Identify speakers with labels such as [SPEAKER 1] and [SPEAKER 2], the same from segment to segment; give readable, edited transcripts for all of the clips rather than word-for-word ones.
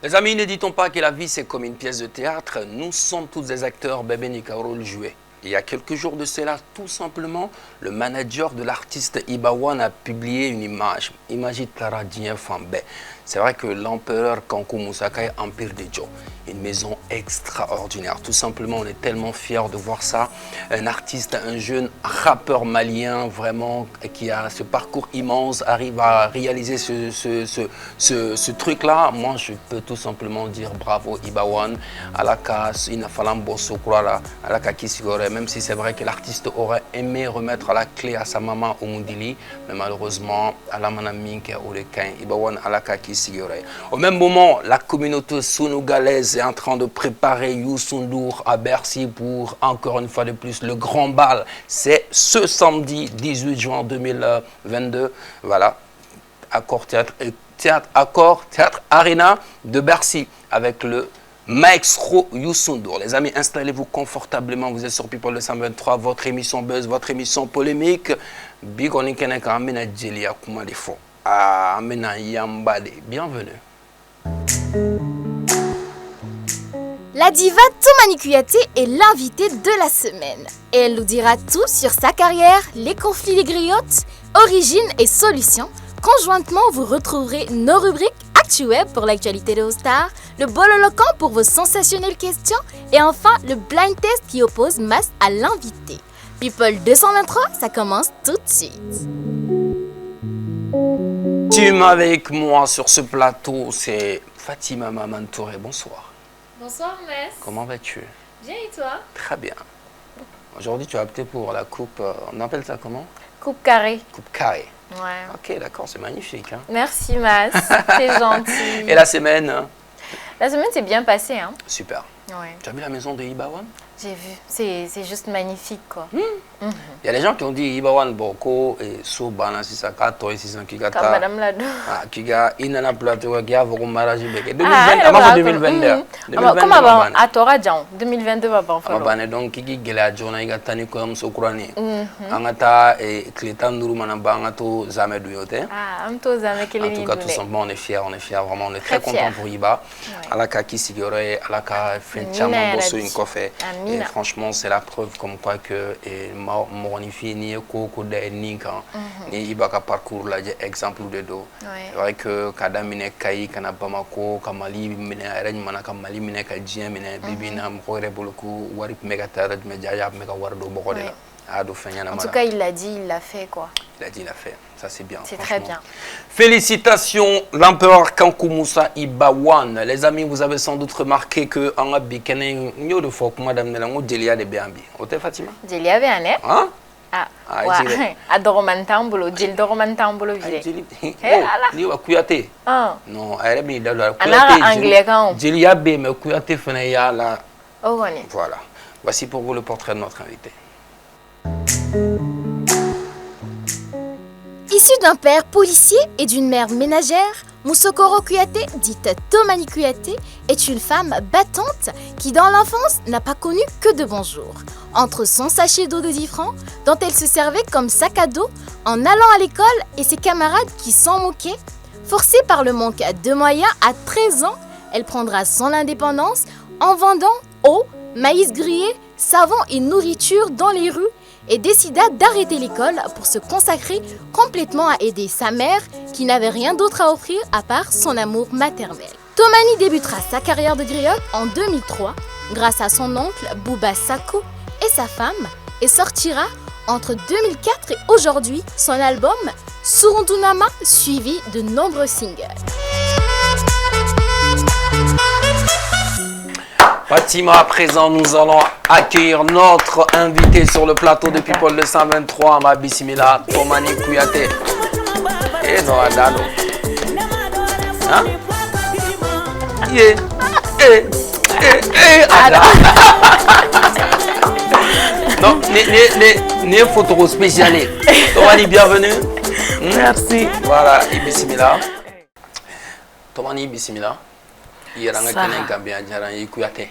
[SPEAKER 1] Les amis, ne dit-on pas que la vie c'est comme une pièce de théâtre? Nous sommes tous des acteurs, bébé Nika rôle joué. Il y a quelques jours de cela, tout simplement, le manager de l'artiste Ibawan a publié une image. Imagine Clara Dien Fambe. C'est vrai que l'empereur Kankou Moussaka est Empire de Joe. Une maison extraordinaire. Tout simplement, on est tellement fiers de voir ça. Un artiste, un jeune rappeur malien, vraiment, qui a ce parcours immense, arrive à réaliser ce truc-là. Moi, je peux tout simplement dire bravo Ibawan. Alaka, Inafalambo Sokrala, Alaka Kisigore. Même si c'est vrai que l'artiste aurait aimé remettre la clé à sa maman Omundili, mais malheureusement, Alamana Minke Olekin, Ibawan Alaka Kisigore. Au même moment, la communauté sénégalaise est en train de préparer Youssou N'Dour à Bercy pour, encore une fois de plus, le grand bal. C'est ce samedi 18 juin 2022. Voilà, Accord Théâtre Arena de Bercy avec le Maestro Youssou N'Dour. Les amis, installez-vous confortablement. Vous êtes sur People 223, votre émission buzz, votre émission polémique. Bienvenue.
[SPEAKER 2] La diva Toumani Kouyaté est l'invitée de la semaine. Et elle nous dira tout sur sa carrière, les conflits, les griottes, origines et solutions. Conjointement, vous retrouverez nos rubriques ActuWeb pour l'actualité de vos stars, le Bololocan pour vos sensationnelles questions et enfin le blind test qui oppose Mas à l'invité. People 223, ça commence tout de suite.
[SPEAKER 1] Team avec moi sur ce plateau, c'est Fatima Maman Touré. Bonsoir.
[SPEAKER 3] Bonsoir Mess.
[SPEAKER 1] Comment vas-tu?
[SPEAKER 3] Bien et toi?
[SPEAKER 1] Très bien. Aujourd'hui, tu as opté pour la coupe, on appelle ça comment?
[SPEAKER 3] Coupe carrée.
[SPEAKER 1] Coupe carrée.
[SPEAKER 3] Ouais.
[SPEAKER 1] Ok, d'accord, c'est magnifique. Hein?
[SPEAKER 3] Merci Mas, t'es gentil.
[SPEAKER 1] Et la semaine?
[SPEAKER 3] La semaine s'est bien passée. Hein?
[SPEAKER 1] Super.
[SPEAKER 3] Ouais.
[SPEAKER 1] Tu as vu la maison de Ibawan?
[SPEAKER 3] J'ai vu, c'est juste magnifique quoi.
[SPEAKER 1] Il y a des gens qui ont dit Ibawan Boko et Sobana si ça kato et si ça qui gata.
[SPEAKER 3] Comme Madame Lado.
[SPEAKER 1] Ah, qui a inana plateau qui a vos mariage bébé. 2022.
[SPEAKER 3] Comme avant, à Tora Djan, 2022 va pas en faire.
[SPEAKER 1] Abane donc qui gela jona igatani comme Sokrani. Angata et Clétan Nourou Manambangato Zamedu yote.
[SPEAKER 3] Ah, amto Zame qui
[SPEAKER 1] En tout cas, tout simplement, on est fiers, vraiment, on est très content pour Iba. Alaka Kisigore, Alaka Fenchama Bosso Inkofe. Et franchement, c'est la preuve comme quoi que Moronifi ni Koko de Ninka ni Ibaka parcours là, exemple de dos. C'est vrai que Kadamine Kai, Kanabamako, Kamali, Mine, Manaka Mali, Mine, Kajien, Mine, Bibina, Mkore Boloku, Warip Megatara, Medjaya, Megawardo, Borodela.
[SPEAKER 3] En tout cas, il l'a dit, il l'a fait quoi.
[SPEAKER 1] Il a dit, il l'a fait. Ça, c'est bien.
[SPEAKER 3] C'est très bien.
[SPEAKER 1] Félicitations, l'empereur Kankou Moussa Ibawan. Les amis, vous avez sans doute remarqué que en Abikene, nous de fois que Madame Nelango, Delia de Béambi. Ote Fatima?
[SPEAKER 3] Delia avait un
[SPEAKER 1] Hein?
[SPEAKER 3] Ah, ouais. Adoromantambolo, Gil Doromantambolo, Vile.
[SPEAKER 1] Ni wa Kouyaté.
[SPEAKER 3] Ah.
[SPEAKER 1] Non, elle est bien dans la
[SPEAKER 3] Kouyaté.
[SPEAKER 1] Delia B, mais Kouyaté Fenaya là.
[SPEAKER 3] Oh,
[SPEAKER 1] voilà. Voici pour vous le portrait de notre invité.
[SPEAKER 2] Issu d'un père policier et d'une mère ménagère, Moussokoro Kouyaté, dite Toumani Kouyaté, est une femme battante qui dans l'enfance n'a pas connu que de bons jours. Entre son sachet d'eau de 10 francs, dont elle se servait comme sac à dos en allant à l'école et ses camarades qui s'en moquaient, forcée par le manque de moyens, à 13 ans, elle prendra son indépendance en vendant eau, maïs grillé, savon et nourriture dans les rues et décida d'arrêter l'école pour se consacrer complètement à aider sa mère qui n'avait rien d'autre à offrir à part son amour maternel. Toumani débutera sa carrière de griotte en 2003 grâce à son oncle Bouba Sako et sa femme et sortira entre 2004 et aujourd'hui son album Surundunama suivi de nombreux singles.
[SPEAKER 1] Fatima, à présent, nous allons accueillir notre invité sur le plateau de People 223, ma bismillah, Toumani Kouyaté. Et non, Adano. Hein? Yeah. Non, les photos spéciales. Toumani, bienvenue. Merci. Voilà, et bismillah. Toumani, bienvenue. Merci. Voilà, et bismillah. Toumani, bienvenue. Merci. Voilà, et bismillah. Toumani, bienvenue. Merci. Voilà, et bismillah. Toumani, bienvenue. Merci. Voilà, et bismillah. Toumani, bienvenue. Merci. Voilà, et bismillah. Tomani bisimila. Yeranga kenen Gambia jaran yi kuyate.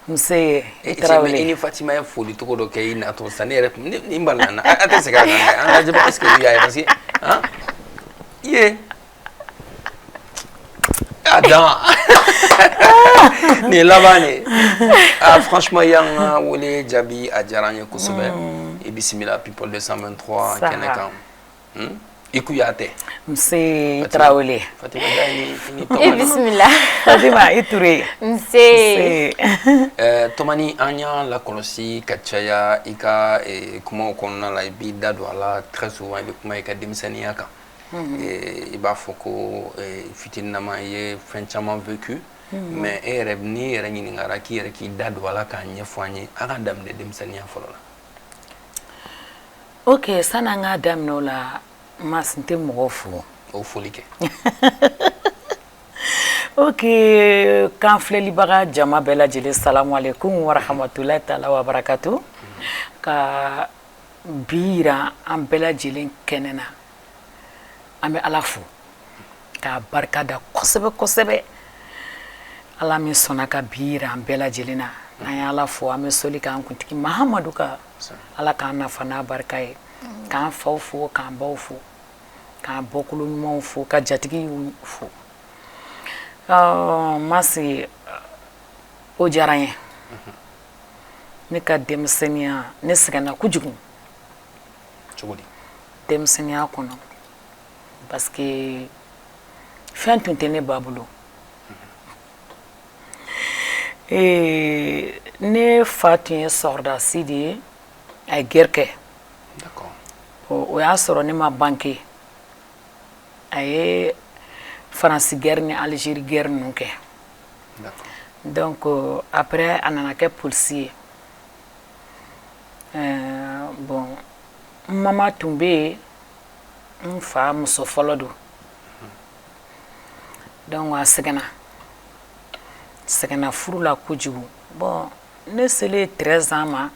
[SPEAKER 4] Mse Traoré.
[SPEAKER 1] Ini Fatima ya foli toko do kay na to sanere ni mbalana. Ate se ka na anga je parce que ya parce que hein? Ye. Adam. Ni labane. Ah franchement yang wole jabi a jaranye kusube. Et bisimila people 223 keneka. Ikuyate.
[SPEAKER 4] Mse Traoré.
[SPEAKER 1] Fatima Diaye ni to.
[SPEAKER 3] Et bismillah.
[SPEAKER 4] Fatima Iture.
[SPEAKER 3] Mse.
[SPEAKER 1] Tomani anya la kolosi kachaya ika kuma okonna la bi dado ala très souvent be kuma ika demsania ka. Iba foko fitina ma ye fenchama vécu. Mais ni reni ngara ki reki dado ala ka nyefanye aka damde demsania folola.
[SPEAKER 4] OK, sana nga damno la masinte mogofu.
[SPEAKER 1] O folike.
[SPEAKER 4] OK, kan filɛli baga jama bɛɛ lajɛlen salamu alaikum wa rahmatulahi taala wa barakatu. Ka bira an bɛɛ lajɛlen kɛnɛ na. An bɛ Ala fo. Ka barika da kosɛbɛ kosɛbɛ. Ala min sɔnna ka bira an bɛɛ lajɛlen na. An ye Ala fo, an bɛ soli k'an kuntigi Mahamadu ka. Ala k'an nafa n'a barika ye. K'an faw fo, k'an baw fo. K'an bɔkolo ɲumanw fo, ka jatigi fo. Masi o diyara n ye ne ka denmisɛnniya ne sɛgɛnna kojugu
[SPEAKER 1] Cogo di?
[SPEAKER 4] denmisɛnniya kɔnɔ parce que fɛn tun tɛ ne ba bolo ne fa tun ye sɔrɔdasi de ye a ye guerre kɛ o y'a sɔrɔ ne ma banke a ye France guerre ni Algérie guerre ninnu kɛ donc après a nana kɛ policier bon mama tun bɛ yen n fa muso fɔlɔ don donc a sɛgɛnna furu la kojugu bon ne selen 13 ans ma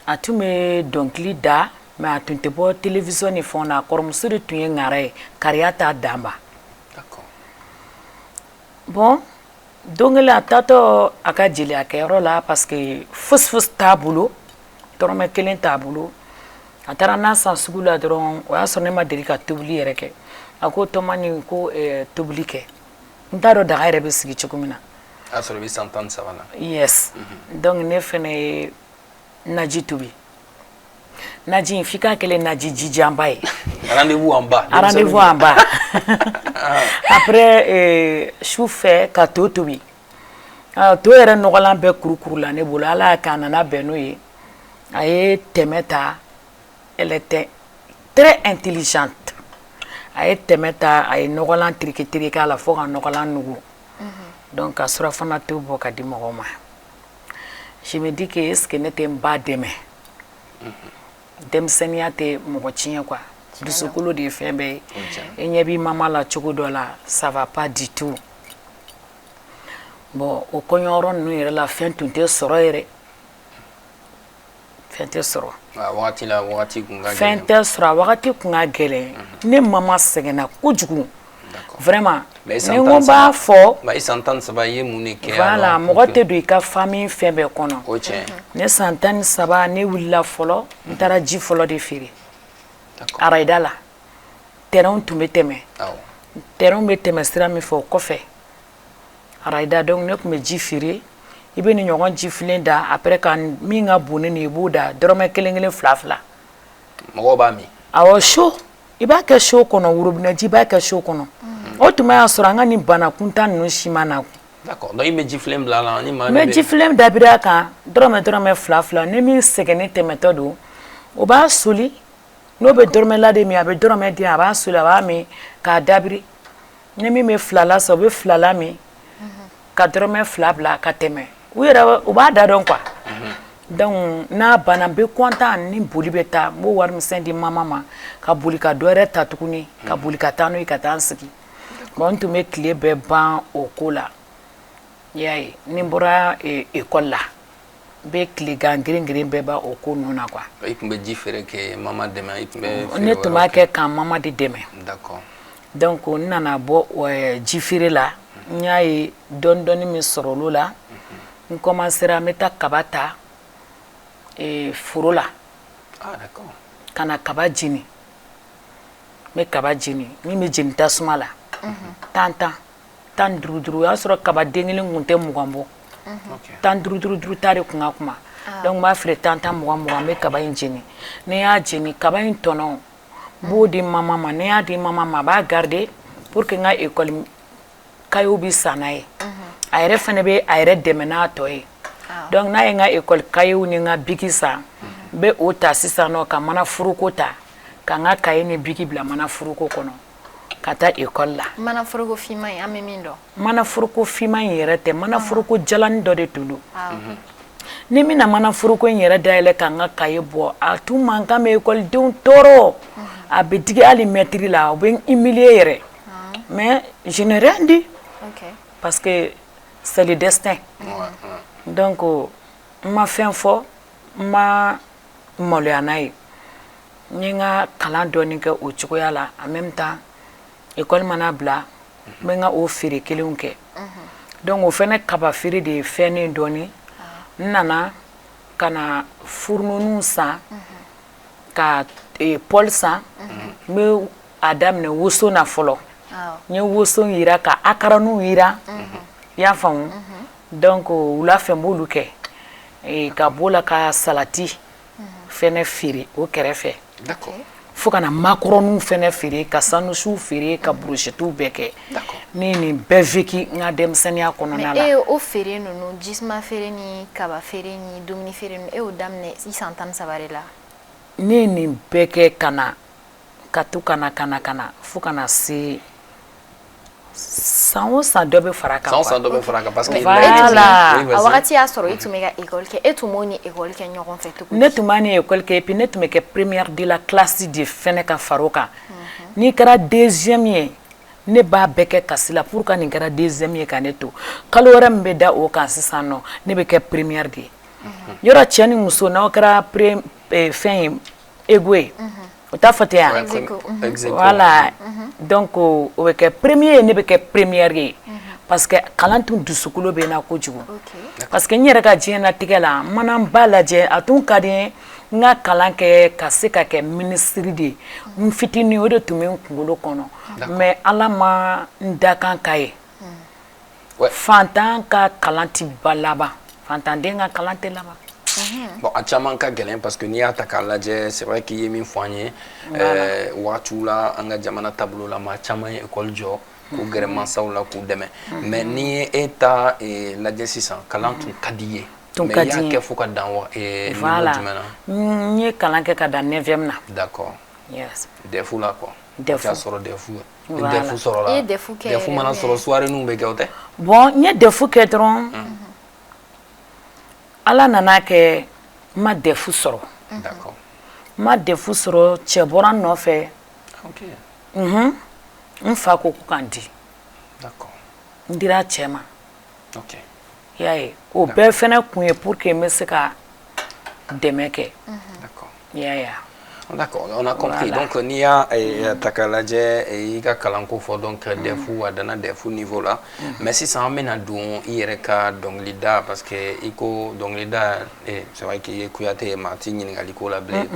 [SPEAKER 4] a tun bɛ dɔnkili da mais a tun tɛ bɔ télévision ni fɛnw na a kɔrɔmuso de tun ye ŋara ye kariya t'a dan ma bon don kelen a taatɔ a ka jeliya kɛyɔrɔ la parce que fosi t'a bolo dɔrɔmɛ kelen t'a bolo a taara n'a san sugu la dɔrɔn o y'a sɔrɔ ne ma deli ka tobili yɛrɛ kɛ a ko Tɔmani ko tobili kɛ n t'a dɔn daga yɛrɛ bɛ sigi cogo min na
[SPEAKER 1] a sɔrɔ i bɛ san 13 la
[SPEAKER 4] yes donc ne fɛnɛ ye naji tobi naji in f'i ka kɛlɛ naji jijanba ye
[SPEAKER 1] rendez-vous en bas
[SPEAKER 4] après su fɛ ka to tobi to yɛrɛ nɔgɔlan bɛɛ kurukuru la ne bolo ala y'a kɛ a nana bɛn n'o ye a ye tɛmɛ ta elle était très intelligente a ye tɛmɛ ta a ye nɔgɔlan tereke a la fo ka nɔgɔlan nugu donc ka surafana to bɔ ka di mɔgɔw ma je me dis que est ce que ne tɛ n ba dɛmɛ denmisɛnniya tɛ mɔgɔ tiɲɛ quoi dusukolo de ye fɛn bɛɛ ye e ɲɛ b'i mama la cogo dɔ la ça va pas du tout bon o kɔɲɔyɔrɔ ninnu yɛrɛ la fɛn tun tɛ sɔrɔ yɛrɛ fɛn tɛ sɔrɔ fɛn tɛ sɔrɔ a wagati kun ka gɛlɛn ne mama sɛgɛnna kojugu vraiment ni n ko b'a fɔ voilà mɔgɔ tɛ don i ka famille fɛn bɛɛ kɔnɔ ne san 13 ne wulila fɔlɔ n taara ji fɔlɔ de feere arayida la terrain tun bɛ tɛmɛ terrain bɛ tɛmɛ sira min fɛ o kɔfɛ arayida donc ne tun bɛ ji feere i bɛ ni ɲɔgɔn ji filen da après ka min ka bon ne i b'o da dɔrɔmɛ kelen kelen fila fila
[SPEAKER 1] mɔgɔw b'a min
[SPEAKER 4] awɔ so i b'a kɛ so kɔnɔ worobinɛ ji b'a kɛ so kɔnɔ o tuma y'a sɔrɔ an ka nin bana kuntan ninnu si ma na
[SPEAKER 1] d'accord donc i bɛ ji filen bila la ni maa
[SPEAKER 4] mais ji filen dabir'a kan dɔrɔmɛ fila fila ni min sɛgɛnnen tɛmɛtɔ don o b'a soli n'o bɛ dɔrɔmɛ la de min a bɛ dɔrɔmɛ di a b'a soli a b'a min k'a dabiri ni min bɛ filala san o bɛ filala min ka dɔrɔmɛ fila bila ka tɛmɛ u yɛrɛ u b'a da dɔn quoi donc n'a banna n bɛ content ni boli bɛ taa n b'o warimisɛn di mama ma ka boli ka dɔ wɛrɛ ta tuguni ka boli ka taa n'o ye ka taa n sigi bon n tun bɛ tile bɛɛ ban o ko la i y'a ye ni n bɔra école la n bɛ tilegan girin bɛɛ ban o ko ninnu na quoi.
[SPEAKER 1] i tun bɛ ji feere kɛ mama dɛmɛ i tun bɛ
[SPEAKER 4] ne tun b'a kɛ k'an mama de dɛmɛ
[SPEAKER 1] d'accord
[SPEAKER 4] donc n nana bɔ jifiri la n y'a ye dɔɔni min sɔrɔ olu la n commencera n bɛ taa kaba ta foro la ka na kaba jeni n bɛ kaba jeni min bɛ jeni tasuma la tan duuru o y'a sɔrɔ kaba den kelen kun tɛ 20 bɔ tan duuru ta de kun ka kuma donc n b'a feere 10 20 n bɛ kaba in jeni ni y'a jeni kaba in tɔnɔ n b'o di mama ma ni y'a di mama ma a b'a garder pour que n ka école cahier bɛ san n'a ye a yɛrɛ fana bɛ a yɛrɛ dɛmɛ n'a tɔ ye donc n'a ye n ka école cahier ni n ka biki san n bɛ o ta sisan nɔ ka mana foroko ta ka n ka cahier ni biki bila mana foroko kɔnɔ ka taa école la.
[SPEAKER 3] Mana foroko finman in an bɛ min dɔn.
[SPEAKER 4] Mana foroko finman in yɛrɛ tɛ mana foroko jalani dɔ de tun don. Ni n bɛna mana foroko in yɛrɛ dayɛlɛ ka n ka cahier bɔ a tun mankan bɛ écoledenw tɔɔrɔ a bɛ digi hali maître la u bɛ n humilier yɛrɛ mais je n'ai rien dit parce que c'est le destin donc n ma fɛn fɔ n ma maloya n'a ye n ye n ka kalan dɔɔni kɛ o cogoya la en même temps école mana bila n bɛ n ka o feere kelenw kɛ donc o fɛnɛ kaba feere de ye fɛn ne dɔɔni n nana ka na furununw san ka Paul san n bɛ a daminɛ woso na fɔlɔ n ye woso yira ka akaraniw yira i y'a faamu donc wula fɛ n b'olu kɛ ka b'o la ka salati fɛnɛ feere o kɛrɛfɛ fo ka na makɔrɔniw fɛnɛ feere ka sanusiw feere ka brochettes bɛɛ kɛ ne ye nin bɛɛ vécu n ka denmisɛnniya kɔnɔna la.
[SPEAKER 3] mais o feere ninnu jisuma feere ni kaba feere ni dumuni feere ninnu e y'o daminɛ i san 13 de la.
[SPEAKER 4] ne ye nin bɛɛ kɛ ka na ka to ka na fo ka na se san o san dɔ bɛ fara kan.
[SPEAKER 1] san o san dɔ bɛ fara kan parce que
[SPEAKER 4] voilà
[SPEAKER 3] a wagati y'a sɔrɔ e tun bɛ ka école kɛ e tun b'o ni école kɛ ɲɔgɔn fɛ cogo di.
[SPEAKER 4] ne tun b'a ni école kɛ et puis ne tun bɛ kɛ première de la classe de fɛnɛ ka fara o kan n'i kɛra deuxième ye ne b'a bɛɛ kɛ kasi la pour que nin kɛra deuxième ye ka ne to kalo wɛrɛ min bɛ da o kan sisan nɔ ne bɛ kɛ première de ye yɔrɔ cɛ ni muso n'aw kɛra fɛn ye ego ye o t'a fɔ ten yan voilà donc o bɛ kɛ premier ye ne bɛ kɛ première ye parce que kalan tun dusukolo bɛ n na kojugu parce que n yɛrɛ ka diɲɛlatigɛ la n mana n ba lajɛ a tun ka di n ye n ka kalan kɛ ka se ka kɛ ministre de ye n fitinin o de tun bɛ n kunkolo kɔnɔ mais ala ma n dakan k'a ye fantan ka kalan tɛ ba laban fantanden ka kalan tɛ laban.
[SPEAKER 1] Bon, a caman ka gɛlɛn parce que n'i y'a ta k'a lajɛ c'est vrai qu'il ye min fɔ an ye wagatiw la an ka jamana taabolo la maa caman ye école jɔ k'u gɛrɛ mansaw la k'u dɛmɛ mais n'i ye e ta lajɛ sisan kalan tun ka di ye mais i y'a kɛ fo ka dan niveau jumɛn na.
[SPEAKER 4] n ye kalan kɛ ka dan 9e na.
[SPEAKER 1] d'accord
[SPEAKER 4] yes
[SPEAKER 1] DEF la quoi.
[SPEAKER 4] DEF
[SPEAKER 1] o t'a sɔrɔ DEF DEF sɔrɔ la
[SPEAKER 3] i ye DEF kɛ
[SPEAKER 1] DEF mana sɔrɔ soirée ninw bɛ kɛ o tɛ.
[SPEAKER 4] bon n ye DEF kɛ dɔrɔn ala nana kɛ n ma DEF sɔrɔ
[SPEAKER 1] d'accord
[SPEAKER 4] n ma DEF sɔrɔ cɛ bɔra n nɔfɛ n fa ko k'an di
[SPEAKER 1] d'accord
[SPEAKER 4] n dira cɛ ma
[SPEAKER 1] ok
[SPEAKER 4] i y'a ye o bɛɛ fɛnɛ kun ye pour que n bɛ se ka dɛmɛ kɛ
[SPEAKER 1] d'accord
[SPEAKER 4] i y'a ye.
[SPEAKER 1] D'accord, on a compris. Voilà. Donc, n'i y'a ta k'a lajɛ i ka kalanko fɔ donc DEF a danna DEF niveau la mais sisan an bɛna don i yɛrɛ ka dɔnkili da parce que i ko dɔnkili da c'est vrai qu'il ye Kuyate ye maa t'i ɲininkali ko la bilen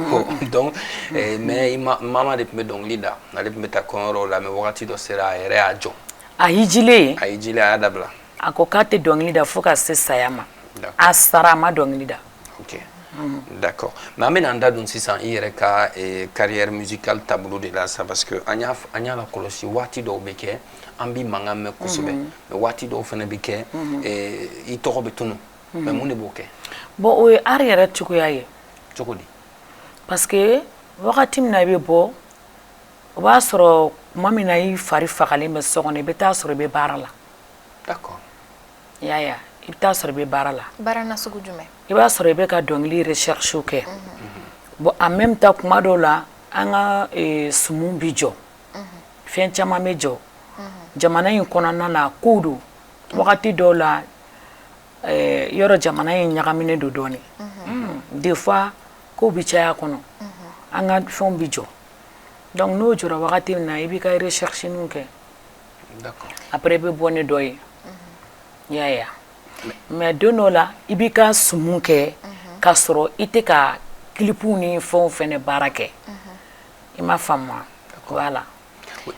[SPEAKER 1] donc mais mama de tun bɛ dɔnkili da ale tun bɛ taa kɔɲɔyɔrɔw la mais wagati dɔ sera a yɛrɛ y'a jɔ
[SPEAKER 4] a hijilen
[SPEAKER 1] a y'a dabila
[SPEAKER 4] a ko k'a tɛ dɔnkili da fo ka se saya ma a sara a ma dɔnkili da.
[SPEAKER 1] ok d'accord mais an bɛna an da don sisan i yɛrɛ ka carrière musicale taabolo de la sa parce que an y'a lakɔlɔsi waati dɔw bɛ kɛ an bi mankan mɛn kosɛbɛ mais waati dɔw fana bɛ kɛ i tɔgɔ bɛ tunu mais mun de b'o kɛ.
[SPEAKER 4] bon o ye art yɛrɛ cogoya ye.
[SPEAKER 1] cogo di.
[SPEAKER 4] parce que wagati min na i bɛ bɔ o b'a sɔrɔ tuma min na i fari fagalen bɛ so kɔnɔ i bɛ taa sɔrɔ i bɛ baara la.
[SPEAKER 1] d'accord.
[SPEAKER 4] i y'a ye i bɛ taa sɔrɔ i bɛ baara la.
[SPEAKER 3] baara nasugu jumɛn.
[SPEAKER 4] i b'a sɔrɔ i bɛ ka dɔnkili recherche kɛ bon en même temps kuma dɔw la an ka sumu bi jɔ fɛn caman bɛ jɔ jamana in kɔnɔna na kow don wagati dɔw la yɔrɔ jamana in ɲagaminen don dɔɔni des fois kow bi caya kɔnɔ an ka fɛnw bi jɔ donc n'o jɔra wagati min na i b'i ka recherche ninw kɛ
[SPEAKER 1] D'accord.
[SPEAKER 4] après i bɛ bɔ ni dɔ ye y'a ye mais don dɔ la i b'i ka sumu kɛ k'a sɔrɔ i tɛ ka kilipuw ni fɛnw fɛnɛ baara kɛ i m'a faamu wa voilà.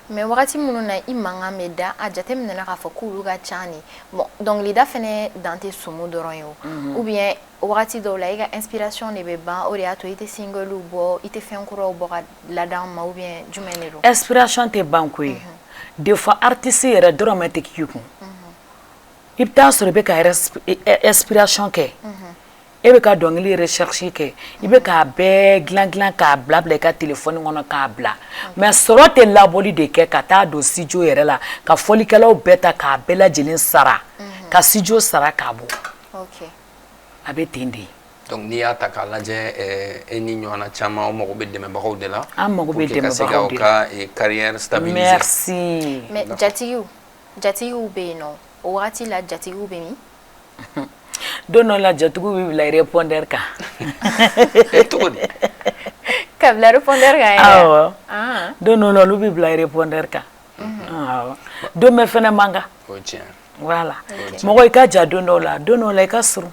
[SPEAKER 3] mais wagati minnu na i mankan bɛ da a jateminɛna k'a fɔ k'olu ka ca ni bon dɔnkilida fɛnɛ dan tɛ sumu dɔrɔn ye o ou bien wagati dɔw la i ka inspiration de bɛ ban o de y'a to i tɛ singlew bɔ i tɛ fɛn kuraw bɔ ka lada an ma ou bien jumɛn de don.
[SPEAKER 4] inspiration tɛ ban koyi des fois artiste yɛrɛ dɔrɔmɛ tɛ k'i kun i bɛ taa sɔrɔ i bɛ ka inspiration kɛ e bɛ ka dɔnkili recherche kɛ i bɛ k'a bɛɛ dilan k'a bila i ka téléphone kɔnɔ k'a bila mais sɔrɔ tɛ labɔli de kɛ ka taa don studio yɛrɛ la ka fɔlikɛlaw bɛɛ ta k'a bɛɛ lajɛlen sara ka studio sara k'a bɔ a bɛ ten de.
[SPEAKER 1] Donc n'i y'a ta k'a lajɛ e ni ɲɔgɔnna caman o mago bɛ dɛmɛbagaw de la
[SPEAKER 4] an mago bɛ dɛmɛbagaw de la
[SPEAKER 1] pour que ka se k'aw ka carrière stabiliser.
[SPEAKER 4] merci.
[SPEAKER 3] mais jatigiw bɛ yen nɔ o wagati la jatigiw bɛ min.
[SPEAKER 4] don dɔ la jatigiw bɛ bila répondeur kan.
[SPEAKER 1] Cogo di.
[SPEAKER 3] ka bila répondeur kan yɛrɛ.
[SPEAKER 4] awɔ don dɔ la olu bɛ bila répondeur kan. awɔ don bɛɛ fɛnɛ man kan.
[SPEAKER 1] O ye tiɲɛ.
[SPEAKER 4] voilà mɔgɔ i ka ja don dɔ la i ka surun.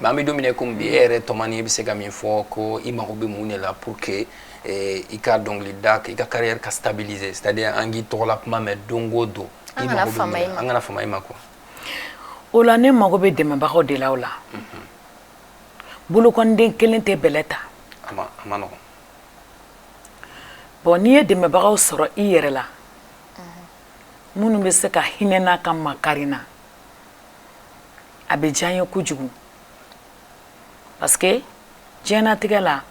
[SPEAKER 1] mais an bɛ don min na komi bi e yɛrɛ tɔmani i bɛ se ka min fɔ ko i mago bɛ mun de la pour que i ka dɔnkilida i ka carrière ka stabiliser c'est à dire an k'i tɔgɔla kuma mɛn don o don.
[SPEAKER 3] an kana fama i ma.
[SPEAKER 1] an kana fama i ma quoi.
[SPEAKER 4] o la ne mago bɛ dɛmɛbagaw de la o la bolokɔniden kelen tɛ bɛlɛ ta
[SPEAKER 1] a ma nɔgɔn.
[SPEAKER 4] bon n'i ye dɛmɛbagaw sɔrɔ i yɛrɛ la minnu bɛ se ka hinɛ n'a ka makari na a bɛ diya n ye kojugu parce que diɲɛlatigɛ la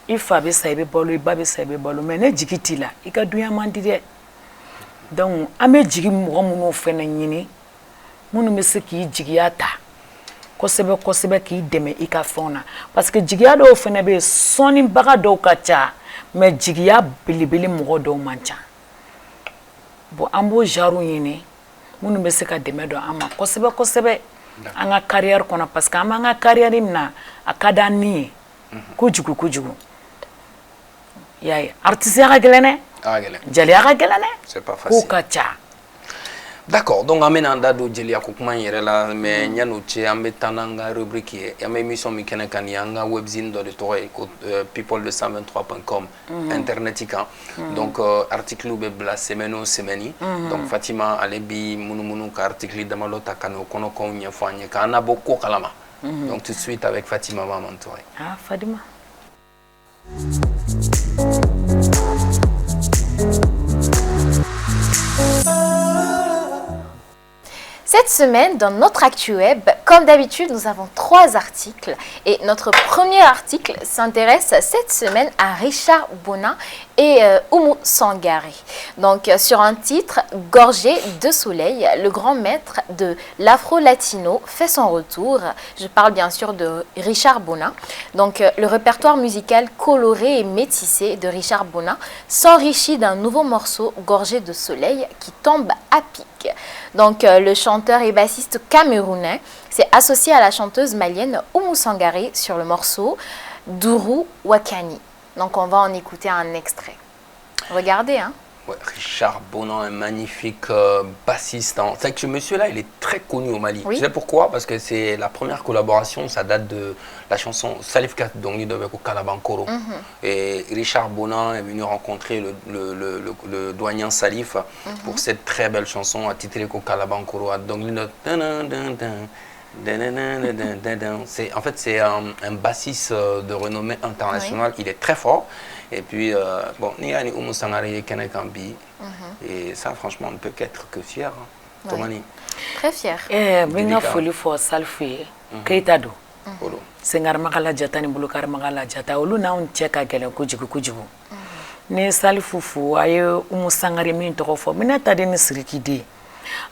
[SPEAKER 4] i fa bɛ sa i bɛ balo i ba bɛ sa i bɛ balo mais ne jigi t'i la i ka dunya man di dɛ donc an bɛ jigi mɔgɔ minnu fɛnɛ ɲini minnu bɛ se k'i jigiya ta kosɛbɛ kosɛbɛ k'i dɛmɛ i ka fɛnw na parce que jigiya dɔw fɛnɛ bɛ yen sɔnnibaga dɔw ka ca mais jigiya belebele mɔgɔ dɔw man ca bon an b'o genre ɲini minnu bɛ se ka dɛmɛ don an ma kosɛbɛ kosɛbɛ an ka carrière kɔnɔ parce que an b'an ka carrière min na a ka d'an ni ye kojugu kojugu i y'a ye artiste ya ka gɛlɛn dɛ jeliya ka gɛlɛn
[SPEAKER 1] c'est pas
[SPEAKER 4] dɛ
[SPEAKER 1] facile
[SPEAKER 4] k'o ka ca.
[SPEAKER 1] D'accord, donc an bɛna an da don jeliya ko kuma in yɛrɛ la mais ɲan'o cɛ an bɛ taa n'an ka rubrique ye an bɛ émission min kɛnɛ kan nin an ka webzine dɔ de tɔgɔ ye ko people de 123.com internet kan donc article bɛ bila semaine o semaine donc Fatima ale bi munumunu ka article damadɔ ta ka n'o kɔnɔkanw ɲɛfɔ an ye k'an nabɔ ko kalama donc tout de suite avec Fatima Maman Touré.
[SPEAKER 4] Ah Fadima.
[SPEAKER 3] Cette semaine, dans notre Actu Web, comme d'habitude, nous avons 3 articles. Et notre premier article s'intéresse cette semaine à Richard Bona et Oumou Sangaré. Donc, sur un titre, Gorgé de soleil, le grand maître de l'afro-latino fait son retour. Je parle bien sûr de Richard Bona. Donc, le répertoire musical coloré et métissé de Richard Bona s'enrichit d'un nouveau morceau, Gorgé de soleil, qui tombe à pic. Donc, le chanteur et bassiste camerounais s'est associé à la chanteuse malienne Oumou Sangaré sur le morceau Dourou Wakani. Donc, on va en écouter un extrait. Regardez, hein.
[SPEAKER 1] Ouais, Richard Bona, un magnifique bassiste. En fait, ce monsieur-là, il est très connu au Mali.
[SPEAKER 3] Oui.
[SPEAKER 1] Tu sais pourquoi? Parce que c'est la première collaboration, ça date de la chanson Salif Kat Dongni de Kalabankoro. Et Richard Bona est venu rencontrer le doyen Salif pour cette très belle chanson intitulée Kalabankoro. En fait, c'est un bassiste de renommée internationale. Oui. Il est très fort. Et puis, bon, Niani Oumou Sangaré Kenekambi. Et ça, franchement, on ne peut qu'être que fier. Hein. Tomani.
[SPEAKER 3] Très fier.
[SPEAKER 4] Eh, Benga Foli for Salfi, Keitado. Sengar Makala Jata ni Bulukar Makala Jata. Olu na un cheka gele kujigu kujigu. Ne Salifufu, aye Oumou Sangaré min toko fo. Mina tade ni sirikidi.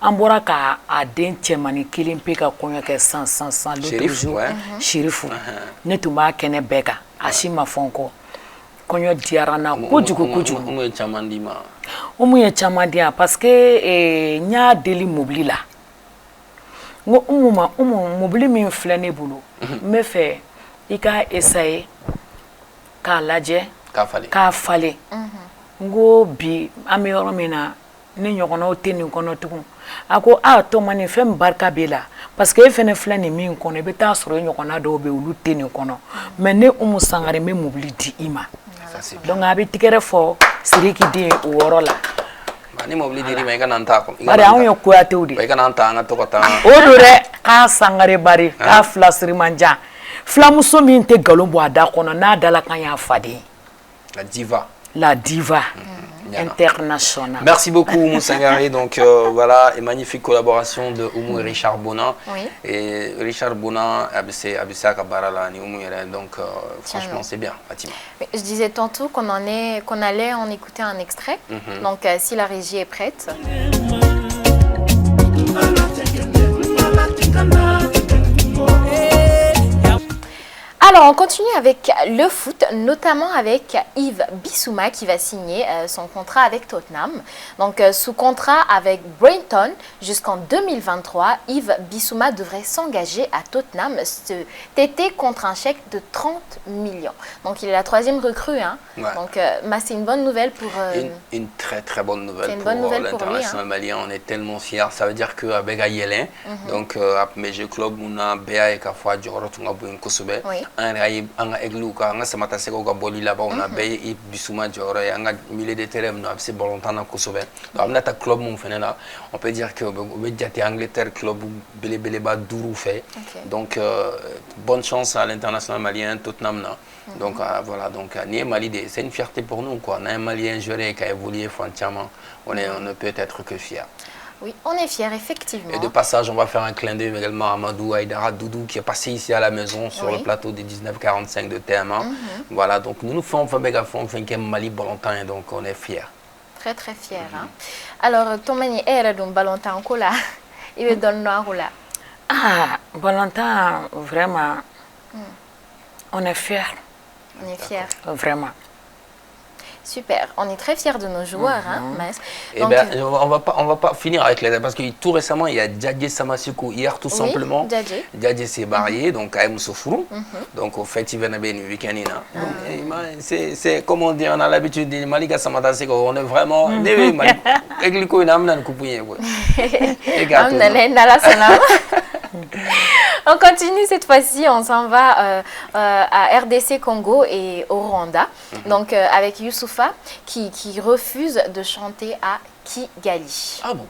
[SPEAKER 4] An bɔra ka a den cɛmani kelen pe ka kɔɲɔ kɛ san l'autre jour Sherifu ne tun b'a kɛnɛ bɛɛ kan a si ma fɔ n kɔ kɔɲɔ diyara n na kojugu kojugu
[SPEAKER 1] Umu ye caman di ma
[SPEAKER 4] Umu ye caman di yan parce que n y'a deli mobili la n ko Umu mobili min filɛ ne bolo n bɛ fɛ i ka essayer k'a lajɛ k'a falen ngo bi an bɛ yɔrɔ min na ni ɲɔgɔnnaw tɛ nin kɔnɔ tugun a ko Tɔmani fɛn barika b'e la parce que e fɛnɛ filɛ nin min kɔnɔ i bɛ taa sɔrɔ e ɲɔgɔnna dɔw bɛ olu tɛ nin kɔnɔ mais ne Umu Sangare n bɛ mobili di i ma donc a bɛ tigɛrɛ fɔ Sidiki den o yɔrɔ la.
[SPEAKER 1] Ni mobili dir'i ma i kana n ta
[SPEAKER 4] bari anw ye Kuyatew de ye.
[SPEAKER 1] I kana n ta an ka to ka taa.
[SPEAKER 4] O don dɛ k'a Sangare bari k'a fila sirimanjan filamuso min tɛ nkalon bɔ a da kɔnɔ n'a dala kan y'a faden.
[SPEAKER 1] La diva.
[SPEAKER 4] La diva internationale.
[SPEAKER 1] Merci beaucoup Oumou Sangare. Donc voilà, une magnifique collaboration de Oumou et Richard Bona.
[SPEAKER 3] Oui.
[SPEAKER 1] Et Richard Bona, Abissa Kabarala, ni Oumou Yeren. Donc franchement c'est bien, Fatima.
[SPEAKER 3] Je disais tantôt qu'on allait en écouter un extrait. Donc si la régie est prête. Alors, on continue avec le foot, notamment avec Yves Bissouma qui va signer son contrat avec Tottenham. Donc, sous contrat avec Brighton jusqu'en 2023, Yves Bissouma devrait s'engager à Tottenham cet été contre un chèque de 30 millions. Donc, il est la 3e recrue. Hein.
[SPEAKER 1] Ouais.
[SPEAKER 3] Donc, c'est une bonne nouvelle pour...
[SPEAKER 1] Une très très bonne nouvelle
[SPEAKER 3] pour
[SPEAKER 1] l'international malien. On est tellement fiers. Ça veut dire qu'avec Ayelin, donc, mes club, on a Béa et Kafwa, Djorotunga Bouin Kosobe. Anga egluka anga samata seko ka boli là-bas on a bay Yves Bissouma Dioro et anga milieu de terrain no abse bolontana Kosobe donc amna ta club mon fene là on peut dire que be diate Angleterre club bele ba dourou fait donc bonne chance à l'international malien Tottenham là donc voilà donc ni Mali c'est une fierté pour nous quoi on a un Malien joueur qui a évolué franchement on ne peut être que fier.
[SPEAKER 3] Oui, on est fiers, effectivement.
[SPEAKER 1] Et de passage, on va faire un clin d'œil également à Amadou Aïdara Doudou qui est passé ici à la maison sur le plateau des 1945 de TM1. Voilà, donc nous faisons un Mali Balantin, donc on est fiers.
[SPEAKER 3] Très très fiers. Hein. Alors, Tomani est un Balantin là. Il veut donner un là.
[SPEAKER 4] Ah, Balantin, vraiment, on est fiers.
[SPEAKER 3] On est fiers.
[SPEAKER 4] Vraiment.
[SPEAKER 3] Super, on est très fiers de nos joueurs, hein, Mas.
[SPEAKER 1] Donc, on va pas finir avec les parce que tout récemment il y a Djadje Samasikou hier tout simplement. Djadje s'est marié donc à Moussoufourou. Donc au fait il vient bien le week-end c'est comme on dit on a l'habitude de Malika Samata Seko on est vraiment
[SPEAKER 3] On continue cette fois-ci, on s'en va à RDC Congo et au Rwanda, donc avec Youssoufa qui refuse de chanter à Kigali.
[SPEAKER 1] Ah bon?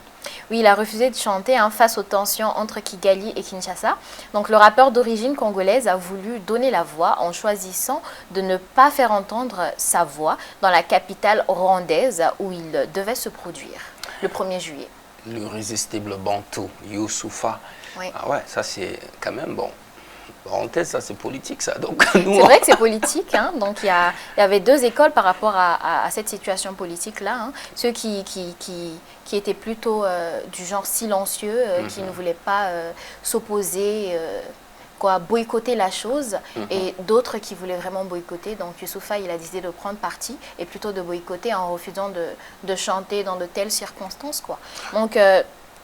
[SPEAKER 3] Oui, il a refusé de chanter face aux tensions entre Kigali et Kinshasa. Donc le rappeur d'origine congolaise a voulu donner la voix en choisissant de ne pas faire entendre sa voix dans la capitale rwandaise où il devait se produire le 1er juillet.
[SPEAKER 1] L'irrésistible Bantou, Youssoufa.
[SPEAKER 3] Oui.
[SPEAKER 1] Ah ouais, ça c'est quand même bon. Parenthèse, ça c'est politique ça.
[SPEAKER 3] C'est vrai que c'est politique. Hein. Donc il y avait deux écoles par rapport à cette situation politique-là. Hein. Ceux qui étaient plutôt du genre silencieux, qui ne voulaient pas s'opposer, boycotter la chose, et d'autres qui voulaient vraiment boycotter. Donc Youssoufa, il a décidé de prendre parti et plutôt de boycotter en refusant de chanter dans de telles circonstances, quoi. Donc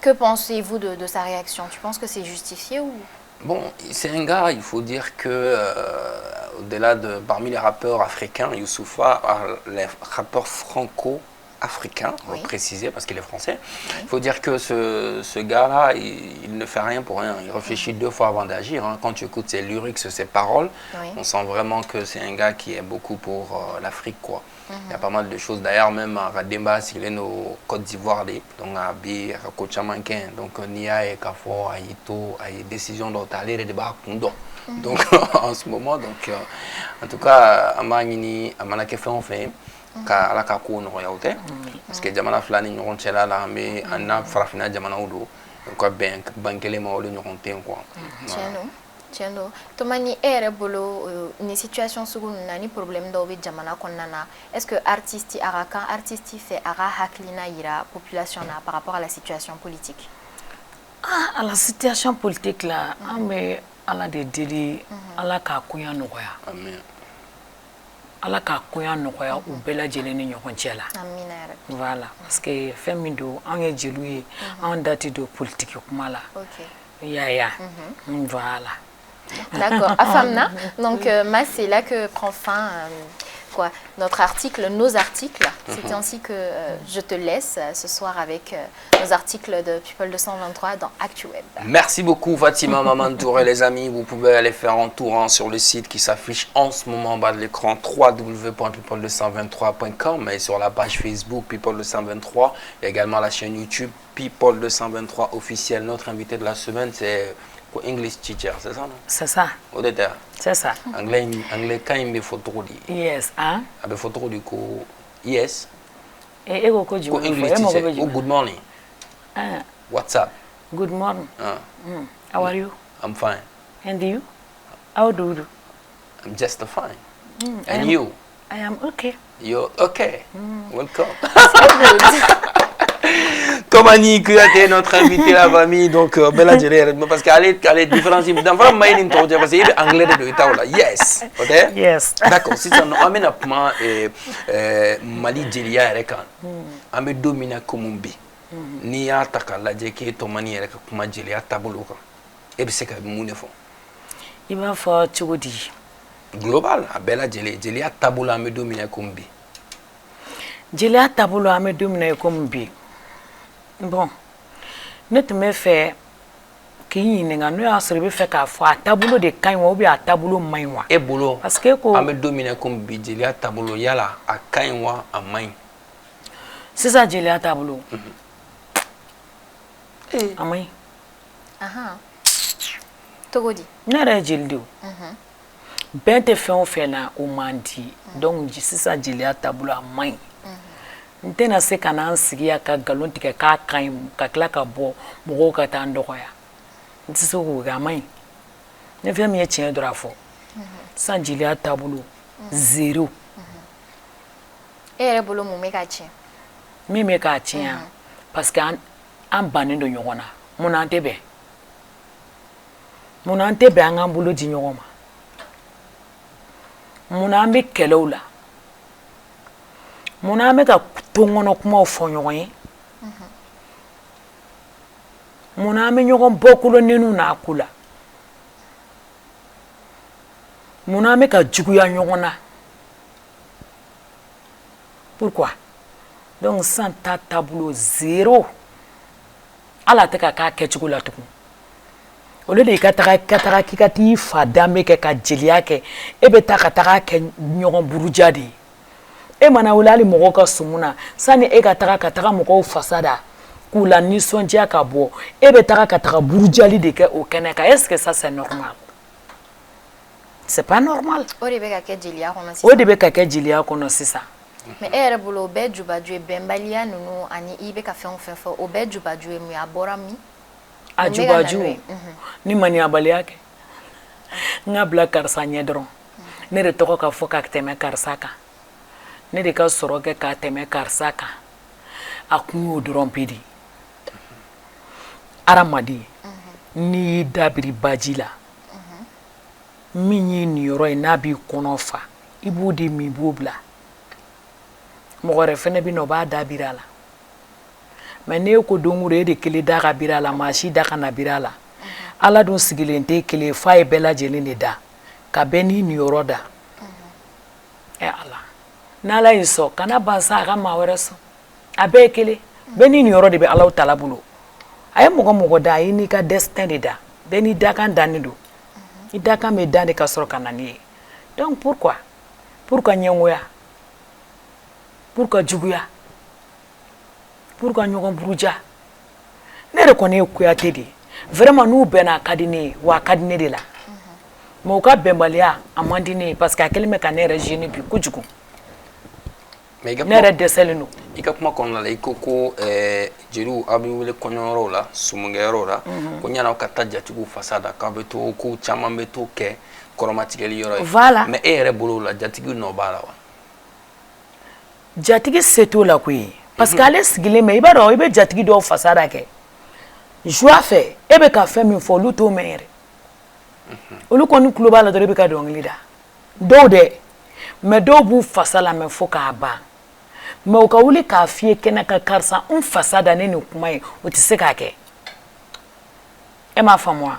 [SPEAKER 3] que pensez-vous de sa réaction? Tu penses que c'est justifié ou...
[SPEAKER 1] Bon, c'est un gars, il faut dire que au-delà de parmi les rappeurs africains, Youssoufa, les rappeurs franco-africains, on va préciser parce qu'il est français. Il faut dire que ce gars-là, il ne fait rien pour rien. Il réfléchit 2 fois avant d'agir. Hein. Quand tu écoutes ses lyrics, ses paroles, on sent vraiment que c'est un gars qui est beaucoup pour l'Afrique, quoi. Il y a pas mal de choses. D'ailleurs, même à Rademba, il est au Côte d'Ivoire, donc à Bi, à Kochamankin, donc Nia et Kafo, à Ito, à des décisions dont aller les débats Kundo. Donc en ce moment, donc en tout cas, à Manini, à Manakefe, on fait. À la Kakou, on a parce que Jamana Flani, nous sommes là, mais on a Farafina Jamana Odo, donc ben, Bankele Maolo, nous sommes quoi.
[SPEAKER 3] Tiendo Tomani ere bolo une situation sur nani problème d'ovi jamana konnana est-ce que artiste araka artiste fait ara haklina ira population na par rapport à la situation politique?
[SPEAKER 4] À la situation politique là mais ala de deli ala ka kunya noya
[SPEAKER 1] amen
[SPEAKER 4] ala ka kunya noya u bela jeleni nyokon cela
[SPEAKER 3] amina
[SPEAKER 4] voilà parce que femindo en est jelu en date de politique kuma la
[SPEAKER 3] OK
[SPEAKER 4] ya voilà.
[SPEAKER 3] D'accord. Afamna, donc c'est là que prend fin quoi, notre article, nos articles. C'est ainsi que je te laisse ce soir avec nos articles de People 223 dans ActuWeb.
[SPEAKER 1] Merci beaucoup Fatima Maman Touré les amis. Vous pouvez aller faire un tour sur le site qui s'affiche en ce moment en bas de l'écran www.people223.com et sur la page Facebook People 223 et également la chaîne YouTube People 223 officiel. Notre invité de la semaine c'est English teacher, c'est ça non?
[SPEAKER 4] C'est ça.
[SPEAKER 1] Auditeur.
[SPEAKER 4] C'est ça.
[SPEAKER 1] Anglais quand il me faut trop dire.
[SPEAKER 4] Yes, hein?
[SPEAKER 1] Abe faut trop du coup yes.
[SPEAKER 4] Et ego ko jiwo.
[SPEAKER 1] English teacher. Oh, good morning. What's up?
[SPEAKER 4] Good morning. How are you?
[SPEAKER 1] I'm fine.
[SPEAKER 4] And you? How do you do?
[SPEAKER 1] I'm just fine. And you?
[SPEAKER 4] I am okay.
[SPEAKER 1] You're okay. Welcome. Tomani Kouyaté, notre invité la famille, donc bella dire parce qu'elle est différente d'enfant mais il parce que il est anglais de Itaola. Yes. OK?
[SPEAKER 4] Yes.
[SPEAKER 1] D'accord, si ça nous amène à point Mali Jelia Rekan. Ame domina kumumbi. Ni ya takala je ke Tomani reka kuma Jelia tabuluka. E bi se ka mune fo.
[SPEAKER 4] Il va faire chugodi.
[SPEAKER 1] Global, a bella Jelia tabula ame domina kumbi.
[SPEAKER 4] Jelia tabula ame domina kumbi. Bon, ne te me fait qui n'enga nous a servi fait qu'à fois tableau de caille ou bien tableau maïwa.
[SPEAKER 1] Et boulot.
[SPEAKER 4] Parce que quoi?
[SPEAKER 1] Ame dominer comme bijelia tableau yala a caille wa a main.
[SPEAKER 4] C'est ça jelia tableau. A main.
[SPEAKER 3] Aha. Togodi.
[SPEAKER 4] N'ara jildo. Ben te fait on fait là au mandi. Donc c'est ça jelia tableau a main. Ntena se kana nsigia ka galon tike ka kan ka kla ka bo mo ka ta ndoya ntso ko ga mai ne fe mi e chen dora fo sanjilia tabulu 0
[SPEAKER 3] Ere bolo mu me ka chen
[SPEAKER 4] mi me ka chen parce que an banin do nyogona muna ntebe an ambulo di nyogoma muna ambe kelowla muna me ka tongono kuma fo ɲɔgɔn ye muna an bɛ ɲɔgɔn bɔkulo nenu n'a ku la muna an bɛ ka juguya ɲɔgɔn na pourquoi donc san ta taabolo 0 ala tɛ ka k'a kɛcogo la tugun olu de ka taga k'i ka t'i fa danbe kɛ ka jeliya kɛ e bɛ taa ka taga kɛ ɲɔgɔn buruja de ye e mana wulali mɔgɔ ka sumuna sani e ka taga mɔgɔw fasada k'u la nisɔndiya ka bɔ e bɛ taga ka taga burujali de kɛ o kɛnɛ kan est-ce que ça c'est normal? C'est pas normal.
[SPEAKER 3] O de bɛ ka kɛ jeliya kɔnɔ sisan.
[SPEAKER 4] O de bɛ ka kɛ jeliya kɔnɔ sisan.
[SPEAKER 3] Mais e yɛrɛ bolo o bɛɛ jubaju ye bɛnbaliya ninnu ani i bɛ ka fɛn o fɛn fɔ o bɛɛ jubaju ye mun ye a bɔra min?
[SPEAKER 4] A jubaju ni maniyabaliya kɛ n ka bila karisa ɲɛ dɔrɔn ne de tɔgɔ ka fɔ ka tɛmɛ karisa kan. Ne de ka sɔrɔ kɛ ka tɛmɛ karisa kan a kun y'o dɔrɔn pe de adamaden n'i y'i dabiri baji la min y'i niyɔrɔ ye n'a b'i kɔnɔ fa i b'o de min i b'o bila mɔgɔ wɛrɛ fɛnɛ bɛ na o b'a dabiri a la mais n'e ko don o don e de kelen da ka biri a la maa si da kana biri a la ala dun sigilen tɛ kelen f'a ye bɛɛ lajɛlen de da ka bɛɛ n'i niyɔrɔ da ala n'ala y'i sɔn kana ban sa a ka maa wɛrɛ sɔn a bɛɛ ye kelen bɛɛ n'i niyɔrɔ de bɛ Alahu Taala bolo a ye mɔgɔ da a y'i n'i ka destin de da bɛɛ n'i dakan dannen don i dakan bɛ dan de ka sɔrɔ ka na n'i ye donc pourquoi pour ka ɲɛngoya pour ka juguya pour ka ɲɔgɔn buruja ne yɛrɛ kɔni ye Kuyate de ye vraiment n'u bɛnna a ka di ne ye wa a ka di ne de la mais u ka bɛnbaliya a man di ne ye parce que a kɛlen bɛ ka ne yɛrɛ gêner bi kojugu.
[SPEAKER 1] Mais
[SPEAKER 4] ne yɛrɛ dɛsɛlen don.
[SPEAKER 1] I ka kuma kɔnɔna la i ko ko jeliw aw bɛ wele kɔɲɔyɔrɔw la sumungɛyɔrɔw la ko ɲana aw ka taa jatigiw fasa da k'aw bɛ to ko caman bɛ to kɛ kɔrɔmatigɛli yɔrɔ ye.
[SPEAKER 4] Voilà.
[SPEAKER 1] Mais e yɛrɛ bolo la jatigiw nɔ b'a la wa?
[SPEAKER 4] Jatigi se t'o la koyi parce que ale sigilen bɛ i b'a dɔn i bɛ jatigi dɔw fasa da kɛ joie fɛ e bɛ ka fɛn min fɔ olu t'o mɛn yɛrɛ olu kɔni tulo b'a la dɔrɔn i bɛ ka dɔnkili da dɔw dɛ mais dɔw b'u fasa lamɛn fo k'a ban mais u ka wuli k'a f'i ye kɛnɛ kan karisa n fasa da ne nin kuma ye o tɛ se k'a kɛ e m'a faamu wa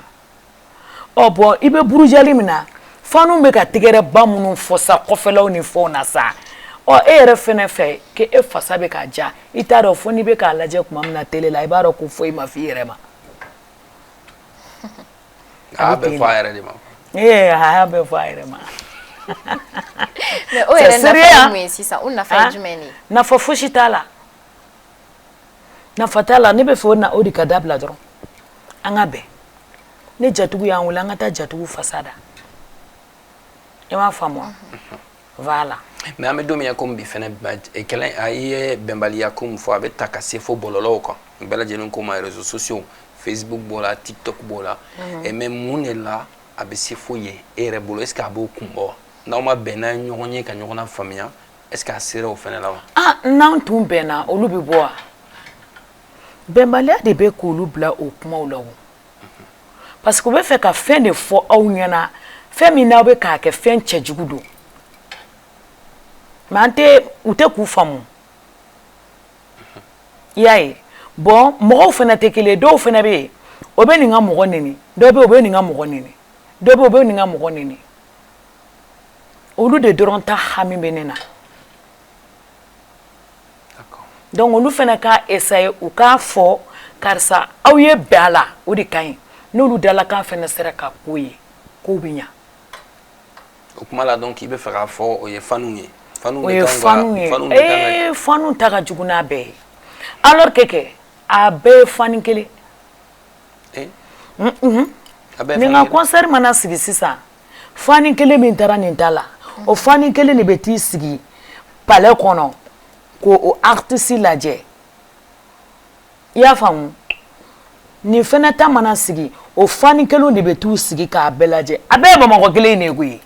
[SPEAKER 4] ɔ bɔn i bɛ burujali min na fanu be ka tigɛrɛ ba minnu fɔ sa kɔfɛlaw ni fɛnw na sa ɔ e yɛrɛ fɛnɛ fɛ ke e fasa bɛ ka ja i t'a dɔn fo n'i bɛ k'a lajɛ tuma min na télé la i b'a dɔn ko foyi ma f'i yɛrɛ ma.
[SPEAKER 1] a bɛ fɔ a yɛrɛ de ma.
[SPEAKER 4] a y'a bɛɛ fɔ a yɛrɛ ma.
[SPEAKER 3] mais o yɛrɛ nafa ye mun ye sisan o nafa ye jumɛn ye.
[SPEAKER 4] nafa fosi t'a la nafa t'a la ne bɛ fɛ o de ka dabila dɔrɔn an ka bɛn ne jatigiw y'an wele an ka taa jatigiw fasa da i m'a faamu wa voilà.
[SPEAKER 1] mais an bɛ don min na komi bi fɛnɛ kɛlɛ a ye bɛnbaliya ko min fɔ a bɛ ta ka se fo bɔlɔlɔw kan bɛɛ lajɛlen ko ma réseaux sociaux Facebook b'o la TikTok b'o la mais mun de la a bɛ se fo ye e yɛrɛ bolo est ce que a b'o kun bɔ wa n'aw ma bɛn n'a ye ɲɔgɔn ye ka ɲɔgɔn na faamuya est ce que a sera o fɛnɛ la wa.
[SPEAKER 4] n'an tun bɛnna olu bɛ bɔ wa bɛnbaliya de bɛ k'olu bila o kumaw la o parce que u bɛ fɛ ka fɛn de fɔ aw ɲɛna fɛn min n'aw bɛ k'a kɛ fɛn cɛjugu don mais u tɛ k'u faamu i y'a ye bon mɔgɔw fana tɛ kelen dɔw fana bɛ yen o bɛ nin ka mɔgɔ neni dɔw bɛ yen o bɛ nin ka mɔgɔ neni dɔw bɛ yen o bɛ nin ka mɔgɔ neni olu de dɔrɔn ta hami bɛ ne na donc olu fana k'a essayer u k'a fɔ karisa aw ye bɛn a la o de ka ɲi n'olu dalakan fana sera ka k'o ye k'o bɛ ɲa.
[SPEAKER 1] o kuma la donc i bɛ fɛ k'a fɔ o ye fanu ye.
[SPEAKER 4] o ye fanu ye fanu ta ka jugu n'a bɛɛ ye alors que a bɛɛ ye fani kelen. nin ka concert mana sigi sisan fani kelen min taara nin ta la o fani kelen de bɛ t'i sigi palais kɔnɔ k'o artiste lajɛ i y'a faamu nin fɛnɛ ta mana sigi o fani kelen de bɛ t'u sigi k'a bɛɛ lajɛ a bɛɛ ye bamakɔ kelen de ye koyi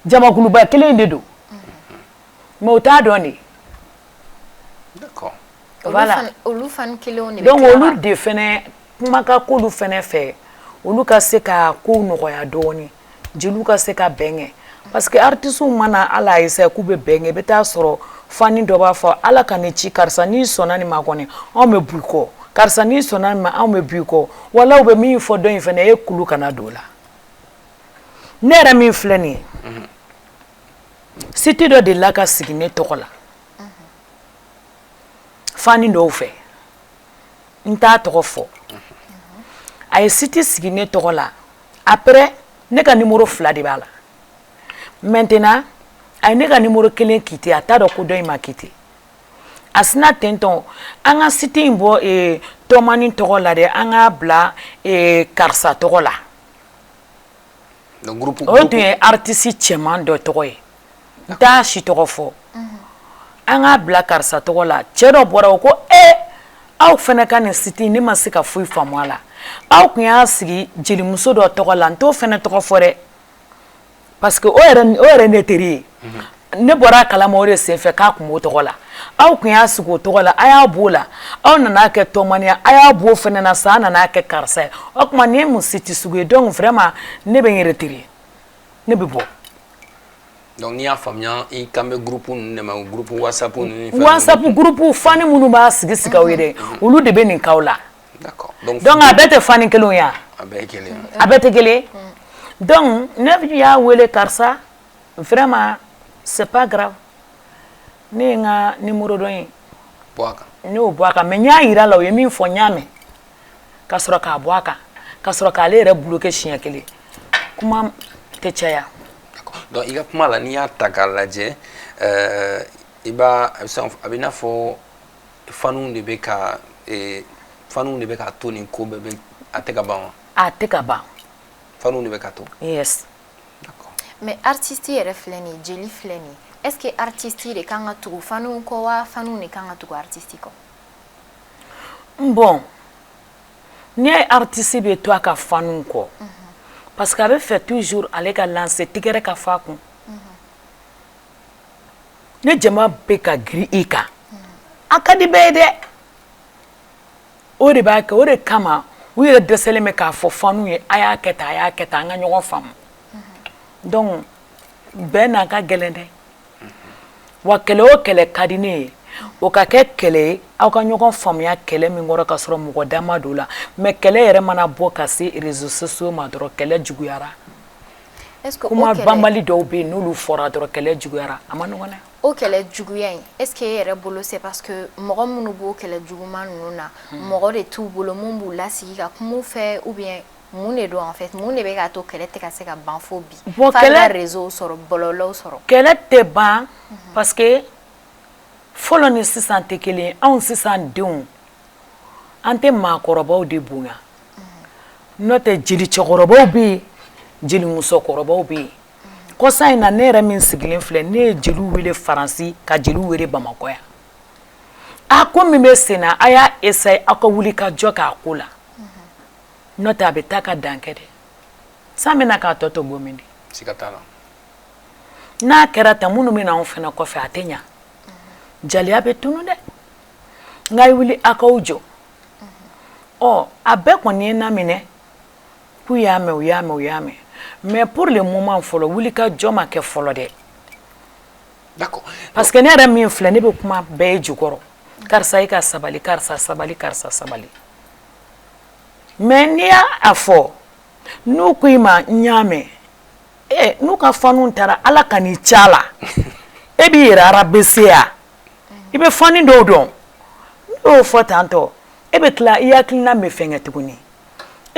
[SPEAKER 4] jamakuluba kelen de don mais o t'a dɔn de.
[SPEAKER 1] d'accord.
[SPEAKER 4] voilà
[SPEAKER 3] olu fani kelenw de bɛ
[SPEAKER 4] donc olu de fɛnɛ kuma ka k'olu fɛnɛ fɛ olu ka se ka kow nɔgɔya dɔɔni jeliw ka se ka bɛn kɛ parce que artistes mana ala essayer k'u bɛ bɛn kɛ i bɛ taa sɔrɔ fani dɔ b'a fɔ ala ka ne ci karisa n'i sɔnna nin ma kɔni anw bɛ b'i kɔ karisa n'i sɔnna nin ma anw bɛ b'i kɔ wala u bɛ min fɔ dɔ in fɛnɛ e kulu kana don o la ne yɛrɛ min filɛ nin ye site dɔ de la ka sigi ne tɔgɔ la fani dɔw fɛ n t'a tɔgɔ fɔ a ye site sigi ne tɔgɔ la après ne ka numéro 2 de b'a la maintenant a ye ne ka numéro 1 quitté a t'a dɔn ko dɔ in ma quitté a sina tentɔn an ka site in bɔ tɔmani tɔgɔ la dɛ an k'a bila karisa tɔgɔ la o tun ye artiste cɛman dɔ tɔgɔ ye n t'a si tɔgɔ fɔ an k'a bila karisa tɔgɔ la cɛ dɔ bɔra o ko aw fɛnɛ ka nin site ne ma se ka foyi faamu a la aw kun y'a sigi jelimuso dɔ tɔgɔ la n t'o fɛnɛ tɔgɔ fɔ dɛ parce que o yɛrɛ ne teri ye ne bɔra a kalama o de senfɛ k'a kun b'o tɔgɔ la aw kun y'a sigi o tɔgɔ la a y'a b'o la aw nana kɛ tɔmaniya a y'a b'o fɛnɛ na sa a nana kɛ karisa ye o tuma nin ye mun site sugu ye donc vraiment ne bɛ n retire ne bɛ bɔ.
[SPEAKER 1] donc n'i y'a faamuya i kan bɛ groupe ninnu de ma groupe whatsapp ninnu.
[SPEAKER 4] whatsapp groupe fani minnu b'a sigi aw ye dɛ olu de bɛ nin k'aw la.
[SPEAKER 1] d'accord
[SPEAKER 4] donc a bɛɛ tɛ fani kelen ye wa.
[SPEAKER 1] a bɛɛ ye kelen.
[SPEAKER 4] a bɛɛ tɛ kelen donc ne y'a wele karisa vraiment c'est pas grave ne ye n ka numéro dɔ in
[SPEAKER 1] bɔ a kan.
[SPEAKER 4] ne y'o bɔ a kan mais n y'a yira la o ye min fɔ n y'a mɛn ka sɔrɔ k'a bɔ a kan ka sɔrɔ k'ale yɛrɛ bloqué siɲɛ kelen kuma tɛ caya.
[SPEAKER 1] donc i ka kuma la n'i y'a ta k'a lajɛ i b'a a bɛ i n'a fɔ faniw de bɛ ka to nin ko bɛɛ bɛ a tɛ ka ban wa.
[SPEAKER 4] a tɛ ka ban.
[SPEAKER 1] faniw de bɛ ka to.
[SPEAKER 4] yes.
[SPEAKER 1] d'accord.
[SPEAKER 3] mais artiste yɛrɛ filɛ nin ye jeli filɛ nin ye est ce que artiste de kan ka tugu faniw kɔ wa faniw de kan ka tugu artiste kɔ.
[SPEAKER 4] bon n'i ye artiste bɛ to a ka faniw kɔ. parce que a bɛ fɛ toujours ale ka lancer tigɛrɛ ka fa kun ne jama bɛ ka giri i kan a ka di bɛɛ ye dɛ o de b'a kɛ o de kama u yɛrɛ dɛsɛlen bɛ k'a fɔ faniw ye a y'a kɛ tan a y'a kɛ tan an ka ɲɔgɔn faamu donc bɛɛ n'a ka gɛlɛn dɛ wa kɛlɛ o kɛlɛ ka di ne ye o ka kɛ kɛlɛ ye aw ka ɲɔgɔn faamuya kɛlɛ min kɔrɔ ka sɔrɔ mɔgɔ dama don la mais kɛlɛ yɛrɛ mana bɔ ka se réseaux sociaux ma dɔrɔn kɛlɛ juguyara.
[SPEAKER 3] est-ce que
[SPEAKER 4] kuma banbali dɔw bɛ yen n'olu fɔra dɔrɔn kɛlɛ juguyara a ma nɔgɔn dɛ.
[SPEAKER 3] o kɛlɛ juguya in est-ce que e yɛrɛ bolo c'est parce que mɔgɔ minnu b'o kɛlɛ juguman ninnu na mɔgɔ de t'u bolo mun b'u lasigi ka kuma u fɛ ou bien mun de don en fait mun de bɛ k'a to kɛlɛ tɛ ka se ka ban fo bi f'a ka réseau sɔrɔ bɔlɔlɔw sɔrɔ. kɛlɛ
[SPEAKER 4] tɛ ban parce que fɔlɔ ni sisan tɛ kelen ye anw sisan denw an tɛ maakɔrɔbaw de bonya n'o tɛ jeli cɛkɔrɔbaw bɛ yen jeli musokɔrɔbaw bɛ yen kɔsa in na ne yɛrɛ min sigilen filɛ ne ye jeliw wele faransi ka jeliw wele bamakɔ yan a ko min bɛ sen na a y'a essayer aw ka wuli ka jɔ k'a ko la n'o tɛ a bɛ taa ka dan kɛ dɛ san bɛna k'a tɔ to bɔ min de.
[SPEAKER 1] siga t'a la.
[SPEAKER 4] n'a kɛra tan minnu bɛ na anw fana kɔfɛ a tɛ ɲa jaliya bɛ tunu dɛ nka i wuli a k'aw jɔ ɔ a bɛɛ kɔni ye na minɛ k'u y'a mɛn u y'a mɛn u y'a mɛn mais pour le moment fɔlɔ wuli ka jɔ ma kɛ fɔlɔ dɛ.
[SPEAKER 1] d'accord
[SPEAKER 4] parce que ne yɛrɛ min filɛ ne bɛ kuma bɛɛ ye jukɔrɔ karisa i ka sabali karisa sabali karisa sabali mais n'i y'a fɔ n'u ko i ma n y'a mɛn n'u ka faniw taara ala ka n'i ca la e b'i yɛrɛ arabese ya i bɛ fani dɔw dɔn n'o y'o fɔ tantɔ e bɛ tila i hakilina bɛ fɛn kɛ tuguni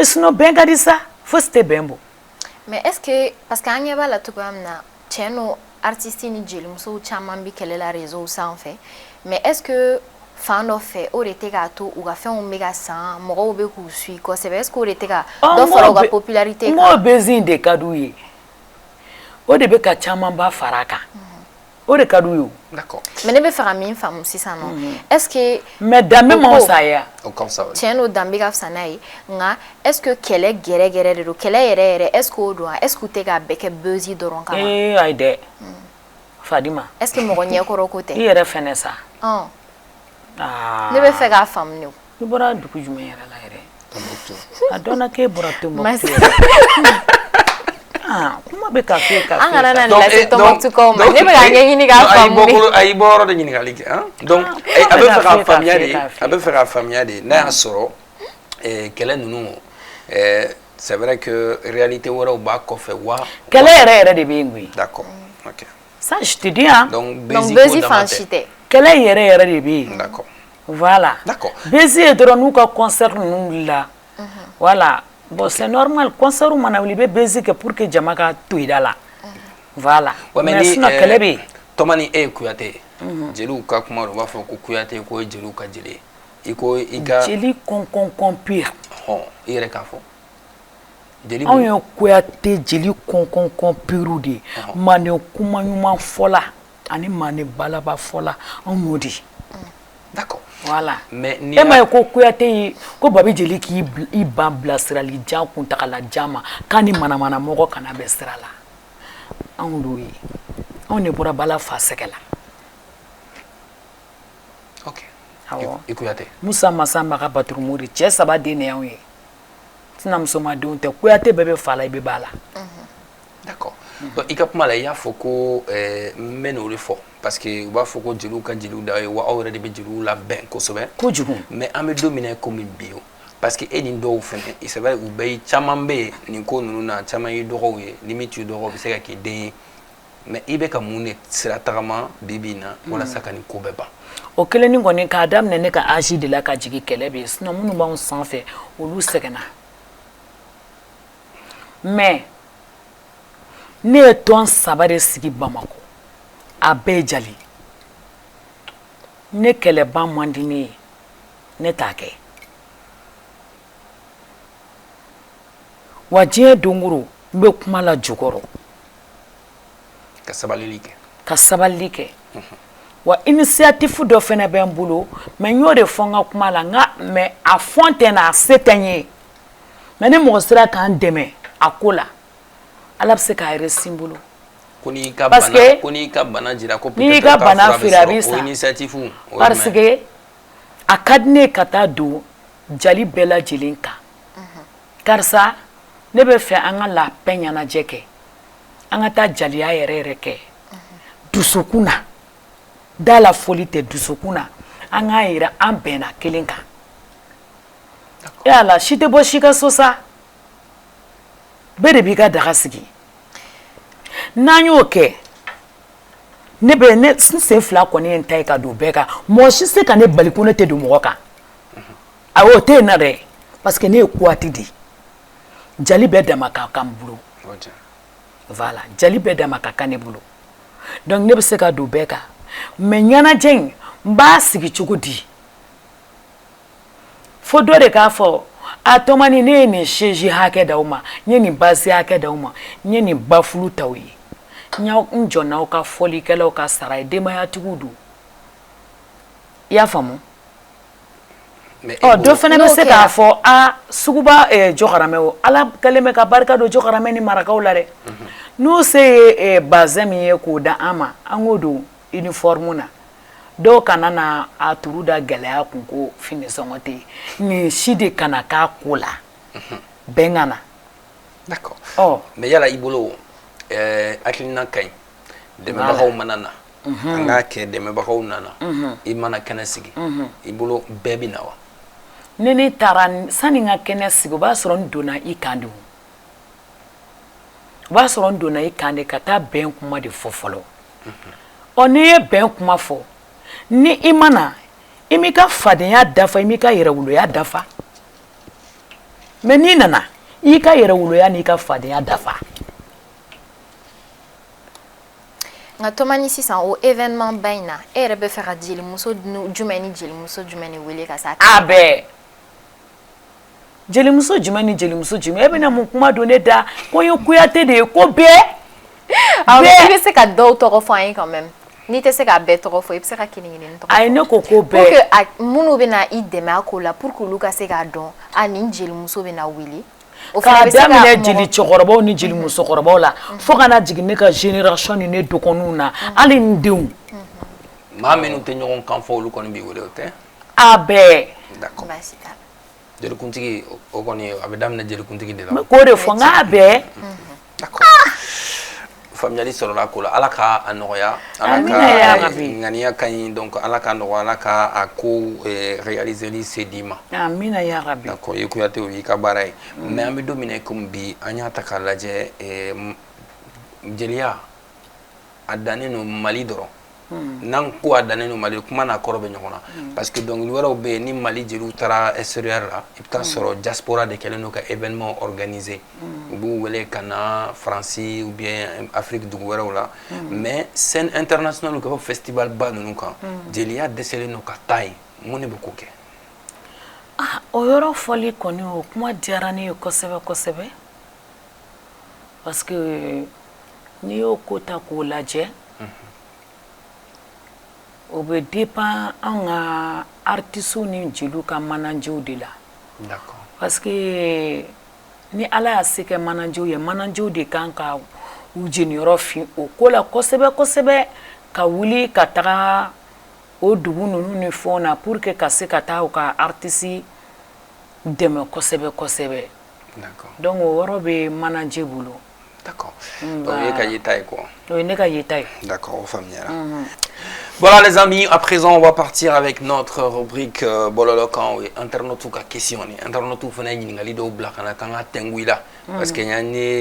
[SPEAKER 4] sinon bɛn ka di sa fosi tɛ bɛn bɔ.
[SPEAKER 3] mais est-ce que parce que an ɲɛ b'a la cogoya min na cɛ n'o artiste ni jelimusow caman bi kɛlɛ la réseau sanfɛ mais est-ce que fan dɔ fɛ o de tɛ k'a to u ka fɛnw bɛ ka san mɔgɔw bɛ k'u suit kosɛbɛ est-ce que o de tɛ ka dɔ fara u ka popularité kan.
[SPEAKER 4] mɔgɔ bɛnzin de ka d'u ye o de bɛ ka caman ba fara a kan o de ka d'u ye o.
[SPEAKER 1] d'accord
[SPEAKER 3] mais ne bɛ fɛ ka min faamu sisan nɔ est-ce que.
[SPEAKER 4] mais danbe ma fisa ya.
[SPEAKER 1] o ka fisa.
[SPEAKER 3] tiɲɛ n'o danbe ka fisa n'a ye nka est-ce que kɛlɛ gɛrɛgɛrɛ de don kɛlɛ yɛrɛ est-ce que o don wa est-ce que u tɛ k'a bɛɛ kɛ buzz dɔrɔn kama.
[SPEAKER 4] ayi dɛ Fadima.
[SPEAKER 3] est-ce que mɔgɔ ɲɛkɔrɔ ko tɛ.
[SPEAKER 4] i yɛrɛ fɛnɛ sa.
[SPEAKER 3] ne bɛ fɛ k'a faamu ne.
[SPEAKER 4] i bɔra dugu jumɛn yɛrɛ la yɛrɛ. Tombouctou. a dɔnna k'e bɔra Tombouctou. kuma bɛ ka f'e ka f'e.
[SPEAKER 3] an kana na lase Tombouctou kaw ma ne bɛ ka ɲɛɲini k'a faamu de.
[SPEAKER 1] a y'i bɔ yɔrɔ de ɲininkali kɛ donc a bɛ fɛ k'a faamuya de a bɛ fɛ k'a faamuya de n'a y'a sɔrɔ kɛlɛ ninnu c'est vrai que réalité wɛrɛw b'a kɔfɛ wa.
[SPEAKER 4] kɛlɛ yɛrɛ yɛrɛ de bɛ yen koyi.
[SPEAKER 1] d'accord ok.
[SPEAKER 4] ça je te dis hein.
[SPEAKER 1] donc
[SPEAKER 3] Bezi fan si tɛ.
[SPEAKER 4] kɛlɛ yɛrɛ yɛrɛ de bɛ yen.
[SPEAKER 1] d'accord.
[SPEAKER 4] voilà.
[SPEAKER 1] d'accord.
[SPEAKER 4] Bezi ye dɔrɔn n'u ka concert ninnu wulila. voilà bon c'est normal concert mana wuli i bɛ Bezi kɛ pour que jama ka to i da la. voilà mais sinon kɛlɛ bɛ yen.
[SPEAKER 1] Tɔmani e ye Kuyate ye. jeliw ka kuma u b'a fɔ ko Kuyate ko ye jeliw ka jeli ye i ko i ka.
[SPEAKER 4] jeli kɔnkɔn pire.
[SPEAKER 1] i yɛrɛ k'a fɔ. jeli
[SPEAKER 4] anw ye Kuyate jeli kɔnkɔn pire de ye mande kuma ɲuman fɔla ani mande balaba fɔla anw y'o de ye.
[SPEAKER 1] d'accord.
[SPEAKER 4] voilà
[SPEAKER 1] mais
[SPEAKER 4] e ma ye ko Kuyate ye ko babi jeli k'i ban bilasirali jan kuntagala jan ma k'a ni manamana mɔgɔ kana bɛn sira la anw d'o ye anw de bɔra bala fa sɛgɛ la.
[SPEAKER 1] ok.
[SPEAKER 4] awɔ
[SPEAKER 1] i Kuyate.
[SPEAKER 4] Musa Masamba ka Baturumuri cɛ 3 den de y'anw ye sinamusomadenw tɛ Kuyate bɛɛ bɛ fa la i bɛ ba la.
[SPEAKER 1] d'accord donc i ka kuma la i y'a fɔ ko n bɛ n'o de fɔ parce que u b'a fɔ ko jeliw ka jeliw da ye wa aw yɛrɛ de bɛ jeliw labɛn kosɛbɛ.
[SPEAKER 4] kojugu.
[SPEAKER 1] mais an bɛ don min na komi bi o parce que e ni dɔw fɛnɛ c'est vrai u bɛɛ caman bɛ yen nin ko ninnu na caman ye dɔgɔw ye limite u dɔgɔw bɛ se ka k'i den ye mais i bɛ ka mun de sira tagama bi bi in na walasa ka nin ko bɛɛ ban.
[SPEAKER 4] o kelen ni kɔni k'a daminɛ ne ka âge de la ka jigin kɛlɛ bɛ yen sinon minnu b'anw sanfɛ olu sɛgɛnna mais ne ye tɔn 3 de sigi Bamakɔ a bɛɛ ye jali ne kɛlɛban man di ne ye ne t'a kɛ wa diɲɛ don o don n bɛ kuma la jukɔrɔ
[SPEAKER 1] ka sabalili kɛ.
[SPEAKER 4] ka sabali kɛ wa initiative dɔ fɛnɛ bɛ n bolo mais n y'o de fɔ n ka kuma la nka mais a fɔn tɛ na a se tɛ n ye mais ni mɔgɔ sera k'an dɛmɛ a ko la ala bɛ se k'a yɛrɛ sin bolo.
[SPEAKER 1] ko n'i ka bana jira ko
[SPEAKER 4] n'i ka bana feere a bɛ sa
[SPEAKER 1] o initiative
[SPEAKER 4] parce que a ka di ne ye ka taa don jali bɛɛ lajɛlen kan karisa ne bɛ fɛ an ka labɛn ɲɛnajɛ kɛ an ka taa jaliya yɛrɛ yɛrɛ kɛ dusukun na da la foli tɛ dusukun na an k'a yira an bɛnna kelen kan yala si tɛ bɔ si ka so sa bɛɛ de b'i ka daga sigi n'an y'o kɛ ne bɛ ne sen fila kɔni ye n ta ye ka don bɛɛ kan mɔgɔ si se ka ne bali ko ne tɛ don mɔgɔ kan awɔ o tɛ yen na dɛ parce que ne ye kuwati de jali bɛɛ dama ka kan n bolo voilà jali bɛɛ dama ka kan ne bolo donc ne bɛ se ka don bɛɛ kan mais ɲɛnajɛ in n b'a sigi cogo di fo dɔ de k'a fɔ a Tomani ne ye nin chaise hakɛ d'aw ma n ye nin base hakɛ d'aw ma n ye nin bafulu t'aw ye n jɔ n'aw ka fɔlikɛlaw ka sara ye denbayatigiw don i y'a faamu dɔ fana bɛ se k'a fɔ a suguba Jɔkaramɛ o ala kɛlen bɛ ka barika don Jɔkaramɛ ni marakaw la dɛ n'o se ye bazɛn min ye k'o da an ma an k'o don uniforme na dɔw kana na a turu da gɛlɛya kun ko fini sɔngɔ tɛ yen nin si de kana k'a ko la bɛn ka na
[SPEAKER 1] d'accord mais yala i bolo hakilina ka ɲi dɛmɛbagaw mana na an k'a kɛ dɛmɛbagaw nana i mana kɛnɛ sigi i bolo bɛɛ bɛ na wa
[SPEAKER 4] ne ne taara sani n ka kɛnɛ sigi o b'a sɔrɔ n donna i kan de o b'a sɔrɔ n donna i kan de ka taa bɛn kuma de fɔ fɔlɔ n'i ye bɛn kuma fɔ ni i mana i m'i ka fadenya dafa i m'i ka yɛrɛwoloya dafa mais n'i nana i y'i ka yɛrɛwoloya n'i ka fadenya dafa
[SPEAKER 3] nka Tomani sisan o événement ba in na e yɛrɛ bɛ fɛ ka jelimuso jumɛn ni jelimuso jumɛn de wele ka s'a
[SPEAKER 4] a bɛɛ jelimuso jumɛn ni jelimuso jumɛn e bɛna mun kuma don ne da ko n ye Kuyate de ye ko bɛɛ
[SPEAKER 3] i bɛ se ka dɔw tɔgɔ fɔ an ye quand même n'i tɛ se ka bɛɛ tɔgɔ fɔ i bɛ se ka kelen-kelen tɔgɔ fɔ
[SPEAKER 4] ayi ne ko bɛɛ
[SPEAKER 3] pour que minnu bɛ na i dɛmɛ a ko la pour que olu ka se k'a dɔn a nin jelimuso bɛ na wele
[SPEAKER 4] k'a daminɛ jeli cɛkɔrɔbaw ni jeli musokɔrɔbaw la fo ka na jigin ne ka génération ni ne dɔgɔninw na hali n denw
[SPEAKER 1] maa minnu tɛ ɲɔgɔn kan fɔ olu kɔni b'i wele o tɛ
[SPEAKER 4] a bɛɛ
[SPEAKER 1] d'accord jelikuntigi o kɔni a bɛ daminɛ jelikuntigi de la
[SPEAKER 4] k'o de fɔ n k'a bɛɛ
[SPEAKER 1] d'accord faamuyali sɔrɔla ko la ala ka a nɔgɔya ala ka ŋaniya ka ɲi donc ala ka nɔgɔya ala ka a ko réaliseli se d'i ma
[SPEAKER 4] amina ya rabi
[SPEAKER 1] d'accord i Kuyate o y'i ka baara ye mais an bɛ don min na komi bi an y'a ta k'a lajɛ jeliya a dannen no Mali dɔrɔn n'an ko a dannen no Mali kuma n'a kɔrɔ bɛ ɲɔgɔn na parce que dɔnkili wɛrɛw bɛ yen ni Mali jeliw taara extérieur la i bɛ taa sɔrɔ diaspora de kɛlen don ka événement organiser u b'u wele ka na Faransi ou bien Afrique dugu wɛrɛw la mais scène internationale ka fɔ festival ba ninnu kan jeliya dɛsɛlen don ka taa yen mun de bɛ k'o kɛ
[SPEAKER 4] o yɔrɔ fɔli kɔni o kuma diyara ne ye kosɛbɛ kosɛbɛ parce que n'i y'o ko ta k'o lajɛ o bɛ dépend an ka artistes ni jeliw ka manajew de la
[SPEAKER 1] d'accord
[SPEAKER 4] parce que ni ala y'a se kɛ manajew ye manajew de kan ka u jeniyɔrɔ fin o ko la kosɛbɛ kosɛbɛ ka wuli ka taga o dugu ninnu ni fɛnw na pour que ka se ka taa u ka artiste dɛmɛ kosɛbɛ kosɛbɛ
[SPEAKER 1] d'accord
[SPEAKER 4] donc o yɔrɔ bɛ manager bolo
[SPEAKER 1] d'accord donc ye ka yeta ye quoi
[SPEAKER 4] o ye ne ka yeta ye
[SPEAKER 1] d'accord on faamuyara voilà les amis à présent on va partir avec notre rubrique Bololokan et internautes ka question ni internautes fana ɲininkali dɔw bila kana kan ka tɛngu i la parce que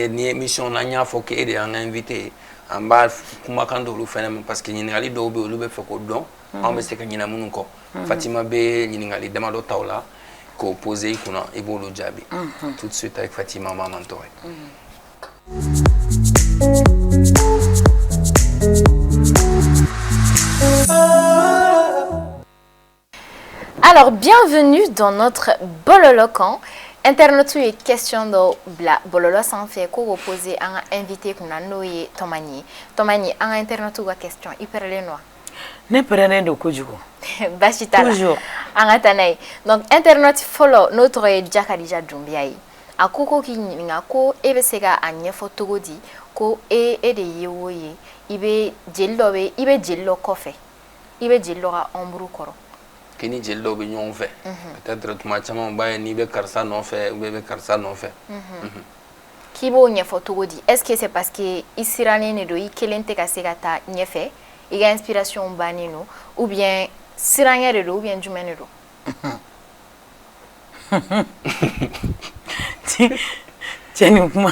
[SPEAKER 1] ni émission na ɲ'a fɔ k'e de y'an invité an b'a kumakan dɔw fana ma parce que ɲininkali dɔw bɛ olu bɛ fɛ k'o dɔn an bɛ se ka ɲinɛ minnu kɔ Fatima bɛ ɲininkali damadɔ taw la k'o poser i kunna i b'olu jaabi tout de suite avec Fatima Maman Touré.
[SPEAKER 3] Alors, bienvenue dans notre Bololokan. Internet est question de bla bololo sans fait qu'on poser un invité qu'on a noyé Tomani. Tomani, un internet ou question hyper les noirs.
[SPEAKER 4] Ne prenez de kojugo.
[SPEAKER 3] Bachita.
[SPEAKER 4] Toujours.
[SPEAKER 3] En attendant. Donc, internet follow notre Jakarija Dumbiaï. A koko ki nga ko ebe sega anye fotogodi ko e de yewoye ibe jellobe ibe jello kofe ibe jello ga ombru koro
[SPEAKER 1] kini jello be ɲɔgɔn fɛ peut-être tuma caman ba ye n'i bɛ karisa nɔfɛ ou bien i bɛ karisa nɔfɛ
[SPEAKER 3] k'i b'o ɲɛfɔ cogo di est-ce que c'est parce que i sirannen de don i kelen tɛ ka se ka taa ɲɛfɛ i ka inspiration bannen don ou bien sirankɛ de don ou bien jumɛn de don
[SPEAKER 4] Tieni kuma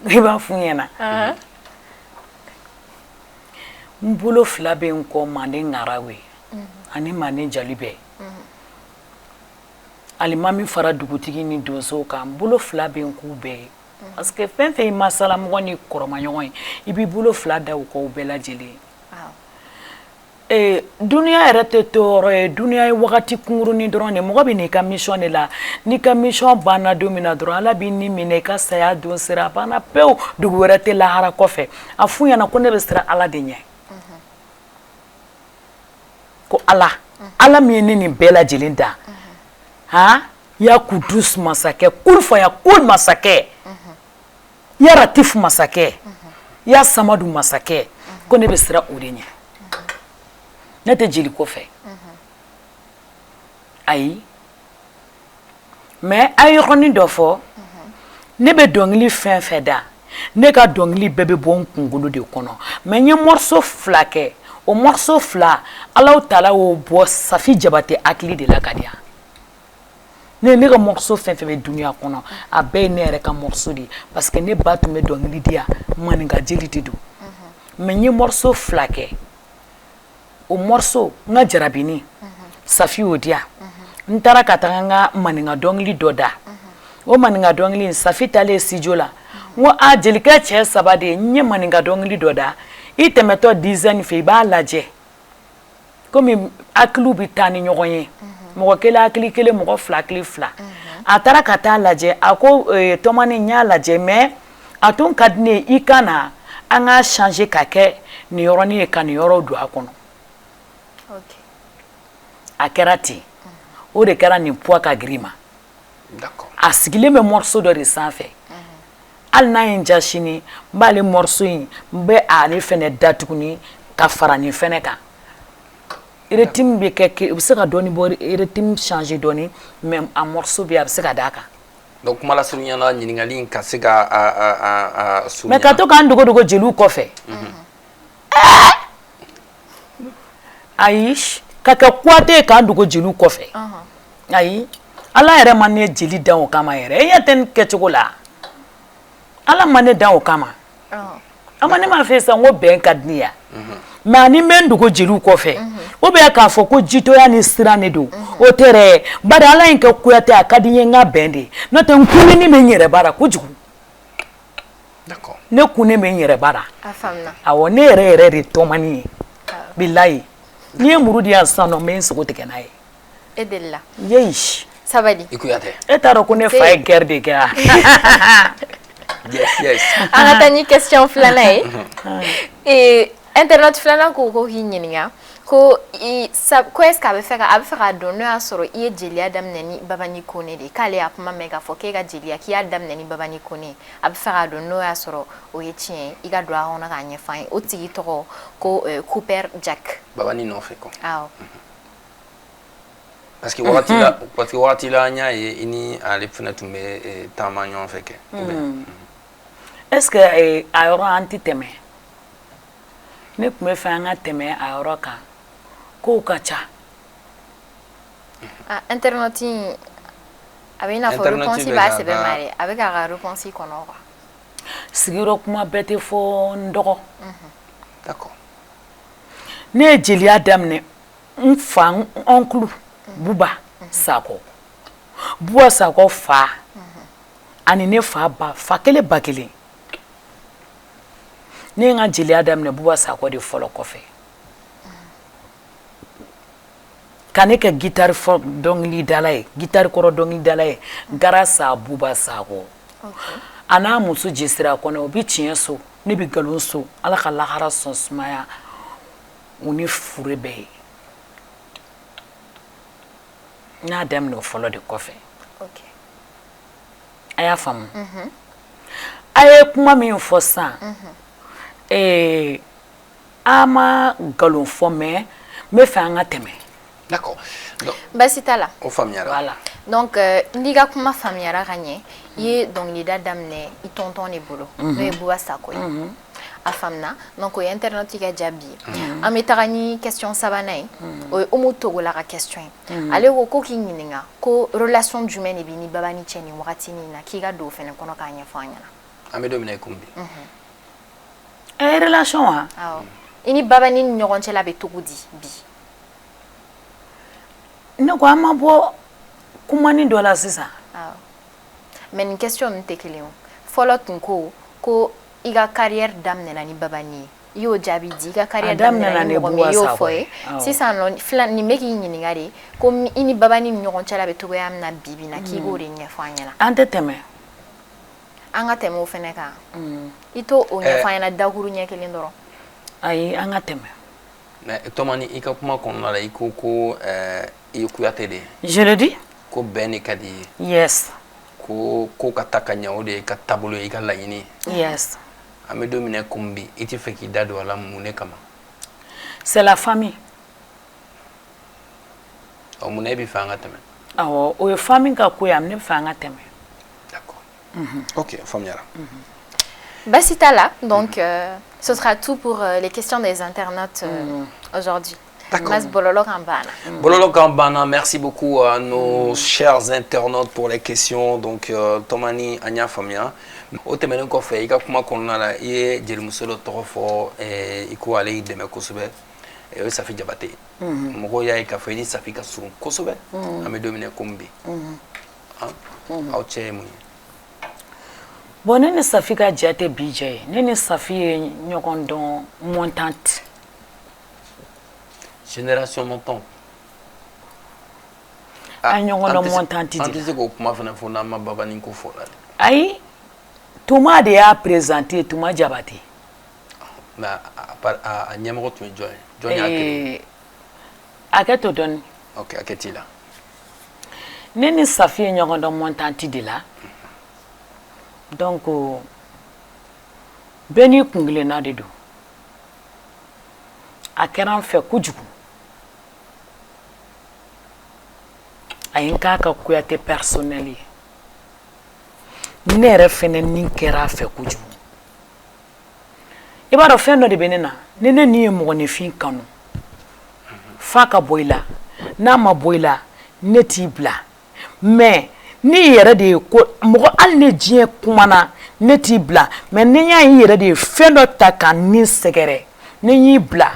[SPEAKER 4] i b'a f'u ɲɛna n bolo fila bɛ n kɔ manden ŋarawe ani manden jali bɛɛ alimami fara dugutigi ni donso kan n bolo fila bɛ n k'u bɛɛ ye parce que fɛn fɛn ye masalamɔgɔ ni kɔrɔmaɲɔgɔn ye i b'i bolo fila da u kɔ u bɛɛ lajɛlen duniya yɛrɛ tɛ to yɔrɔ ye duniya ye wagati kunkurunin dɔrɔn de mɔgɔ bɛ n'i ka mission de la n'i ka mission banna don min na dɔrɔn ala b'i ni minɛ i ka saya don sera a banna pewu dugu wɛrɛ tɛ lahara kɔfɛ a f'u ɲɛna ko ne bɛ siran ala de ɲɛ ko ala min ye ne nin bɛɛ lajɛlen da ya kudus masakɛ kulfaya kul masakɛ ya ratif masakɛ ya samadu masakɛ ko ne bɛ siran o de ɲɛ ne tɛ jeli ko fɛ ayi mais a ye yɔrɔnin dɔ fɔ ne bɛ dɔnkili fɛn fɛn da ne ka dɔnkili bɛɛ bɛ bɔ n kunkolo de kɔnɔ mais n ye morceau fila kɛ o morceau fila Alahu Taala y'o bɔ Safi Jabate hakili de la ka di yan ne ka morceau fɛn fɛn bɛ duniya kɔnɔ a bɛɛ ye ne yɛrɛ ka morceau de ye parce que ne ba tun bɛ dɔnkili di yan maninka jeli de don mais n ye morceau fila kɛ o morceau n ka jarabini Safi y'o di yan n taara ka taga n ka maninka dɔnkili dɔ da o maninka dɔnkili in Safi taalen studio la n ko jelikɛ cɛ saba de ye n ye maninka dɔnkili dɔ da i tɛmɛtɔ dizaine fɛ i b'a lajɛ komi hakiliw bɛ taa ni ɲɔgɔn ye mɔgɔ kelen hakili kelen mɔgɔ fila hakili fila a taara ka taa lajɛ a ko tɔmani n y'a lajɛ mais a tun ka di ne ye i ka na an ka changer ka kɛ nin yɔrɔnin ye ka nin yɔrɔ don a kɔnɔ a kɛra ten o de kɛra nin poids ka girin ma a sigilen bɛ morceau dɔ de sanfɛ hali n'a ye n ja sini n b'ale morceau in n bɛ ale fɛnɛ datuguni ka fara nin fɛnɛ kan rythme bɛ kɛ u bɛ se ka dɔɔni bɔ rythme changer dɔɔni mais a morceau bɛ a bɛ se ka d'a kan
[SPEAKER 1] donc kuma la surunya na ɲininkali in ka se ka surunya
[SPEAKER 4] mais ka to k'an dogo jeliw kɔfɛ ayi ka kɛ kuwate ye k'an dogo jeliw kɔfɛ ayi ala yɛrɛ ma ne jeli dan o kama yɛrɛ e ɲɛ tɛ nin kɛcogo la ala ma ne dan o kama a ma ne ma fɛ sisan ko bɛn ka di ne ya mais ani n bɛ n dogo jeliw kɔfɛ ou bien k'a fɔ ko jitoya ni siran de don o tɛ dɛ bari ala in kɛ kuyate a ka di n ye n ka bɛn de n'o tɛ n kunneni bɛ n yɛrɛ bara kojugu ne kunnen bɛ n yɛrɛ bara awɔ ne yɛrɛ de tɔmani ye bilayi n'i ye muru di yan sisan nɔ n bɛ n sogo tigɛ n'a ye
[SPEAKER 3] e delila
[SPEAKER 4] yeyi
[SPEAKER 3] sabali
[SPEAKER 1] i kuyate
[SPEAKER 4] e t'a dɔn ko ne fa ye guerre de kɛ
[SPEAKER 1] yes
[SPEAKER 3] an ka taa ni question filanan ye internet filanan ko k'i ɲininka ko est ce que a bɛ fɛ k'a dɔn n'o y'a sɔrɔ i ye jeliya daminɛ ni Babani Kone de k'ale y'a kuma mɛn k'a fɔ k'e ka jeliya k'i y'a daminɛ ni Babani Kone a bɛ fɛ k'a dɔn n'o y'a sɔrɔ o ye tiɲɛ ye i ka don a kɔnɔ k'a ɲɛf'an ye o tigi tɔgɔ ko Cooper Jack
[SPEAKER 1] Babani nɔfɛ ko
[SPEAKER 3] awɔ
[SPEAKER 1] parce que wagati la an y'a ye i ni ale fɛnɛ tun bɛ taama ɲɔgɔn fɛ kɛ
[SPEAKER 4] est ce que a yɔrɔ an tɛ tɛmɛ ne tun bɛ fɛ an ka tɛmɛ a yɔrɔ kan kow ka ca
[SPEAKER 3] internet a bɛ i n'a fɔ réponse b'a sɛbɛn ma dɛ a bɛ k'a ka réponse kɔnɔ quoi
[SPEAKER 4] sigiyɔrɔ kuma bɛɛ tɛ fɔ n dɔgɔ
[SPEAKER 1] d'accord
[SPEAKER 4] ne ye jeliya daminɛ n fa n oncle Buba Sakɔ Buba Sakɔ fa ani ne fa ba fa kelen ba kelen ne ye n ka jeliya daminɛ Buba Sakɔ de fɔlɔ kɔfɛ ka ne kɛ guitare dɔnkilidala ye guitare kɔrɔ dɔnkilidala ye grâce à Buba Sakɔ a n'a muso jesira kɔnɔ o bɛ tiɲɛ so ne bɛ nkalon so ala ka lahara sɔn sumaya u ni fure bɛɛ ye n y'a daminɛ o fɔlɔ de kɔfɛ a y'a faamu a ye kuma min fɔ sisan an ma nkalon fɔ mais n bɛ fɛ an ka tɛmɛ
[SPEAKER 1] d'accord
[SPEAKER 3] basi t'a la
[SPEAKER 1] o faamuyara
[SPEAKER 3] voilà donc n'i ka kuma faamuyara ka ɲɛ i ye dɔnkilida daminɛ i tɔntɔn de bolo n'o ye Buba Sakɔ ye a faamuna donc o ye internet ka jaabi ye an bɛ taga ni question sabanan ye o ye Umu Togola ka question ye ale ko k'i ɲininka ko relation jumɛn de b'i ni Babani cɛ nin wagati nin na k'i ka don o fɛnɛ kɔnɔ k'a ɲɛfɔ an ɲɛna
[SPEAKER 1] An bɛ don min na i komi bi.
[SPEAKER 4] Relation wa?
[SPEAKER 3] Awɔ. I ni baba ni ɲɔgɔn cɛla bɛ cogo di bi?
[SPEAKER 4] Ne ko an ma bɔ kumani dɔ la sisan.
[SPEAKER 3] Awɔ. Mais nin question ninnu tɛ kelen ye o. Fɔlɔ tun ko i ka carrière daminɛna ni baba ni ye. I y'o jaabi di, i ka carrière daminɛna ni mɔgɔ min ye, i y'o fɔ ye. Sisan nɔ nin bɛ k'i ɲininka de ko i ni baba ni ɲɔgɔn cɛla bɛ cogoya min na bi bi in na k'i b'o de ɲɛfɔ an ɲɛna.
[SPEAKER 4] An tɛ tɛmɛ.
[SPEAKER 3] An ka tɛmɛ o fɛnɛ kan. I t'o ɲɛfɔ an ɲɛna dakuru ɲɛ kelen dɔrɔn.
[SPEAKER 4] Ayi, an ka tɛmɛ.
[SPEAKER 1] Mais Tomani, i ka kuma kɔnɔna la i ko ko i ye Kuyate de ye.
[SPEAKER 4] Je le dis.
[SPEAKER 1] Ko bɛn de ka di i ye.
[SPEAKER 4] Yes.
[SPEAKER 1] Ko ka taa ka ɲɛ o de ye i ka taabolo ye i ka laɲini.
[SPEAKER 4] Yes.
[SPEAKER 1] An bɛ don min na komi bi i tɛ fɛ k'i da don a la mun de kama.
[SPEAKER 4] C'est la famille.
[SPEAKER 1] Ɔ mun na e bɛ fɛ an ka tɛmɛ.
[SPEAKER 4] Awɔ, o ye famille ka ko ye, ne bɛ fɛ an ka tɛmɛ.
[SPEAKER 1] D'accord. Ok, faamuyara.
[SPEAKER 3] Basi t'a la, donc ce sera tout pour les questions des internautes aujourd'hui. Mas Bololo kan banna.
[SPEAKER 1] Bololo kan banna, merci beaucoup à nos chers internautes pour les questions. Donc Tomani an y'a faamuya. O tɛmɛnen kɔfɛ i ka kuma kɔnɔna la i ye jelimuso dɔ tɔgɔ fɔ i ko ale y'i dɛmɛ kosɛbɛ. O ye Safi Jabate ye. Mɔgɔw y'a ye k'a fɔ i ni Safi ka surun kosɛbɛ. An bɛ don min na komi bi. Aw cɛ ye mun ye?
[SPEAKER 4] Bon, ne ni Safi ka jɛ tɛ bi jɛ ye. Ne ni Safi ye ɲɔgɔn dɔn montante.
[SPEAKER 1] Génération montante.
[SPEAKER 4] An ɲɔgɔn dɔn montante de la.
[SPEAKER 1] An tɛ se k'o kuma fana fɔ n'an ma baba ni ko fɔ la.
[SPEAKER 4] Ayi, Tuma de y'a présenté, Tuma Jabate.
[SPEAKER 1] Mais a ɲɛmɔgɔ tun ye jɔn ye? Jɔn y'a créé?
[SPEAKER 4] Hakɛ to dɔɔni.
[SPEAKER 1] Ok, hakɛ t'i la.
[SPEAKER 4] Ne ni Safi ye ɲɔgɔn dɔn montante de la. Donc bɛɛ n'i kungilenna de don. A kɛra an fɛ kojugu. A ye n k'a ka Kuyate personnel ye. Ne yɛrɛ fɛnɛ ni kɛra a fɛ kojugu. I b'a dɔn fɛn dɔ de bɛ ne na. Ni ne ni ye mɔgɔninfin kanu. F'a ka bɔ i la. N'a ma bɔ i la, ne t'i bila. Mais ni yɛrɛ de ye ko mɔgɔ hali ni diɲɛ kumana ne t'i bila. Mais ni y'a ye yɛrɛ de ye fɛn dɔ ta ka ni sɛgɛrɛ. Ne y'i bila.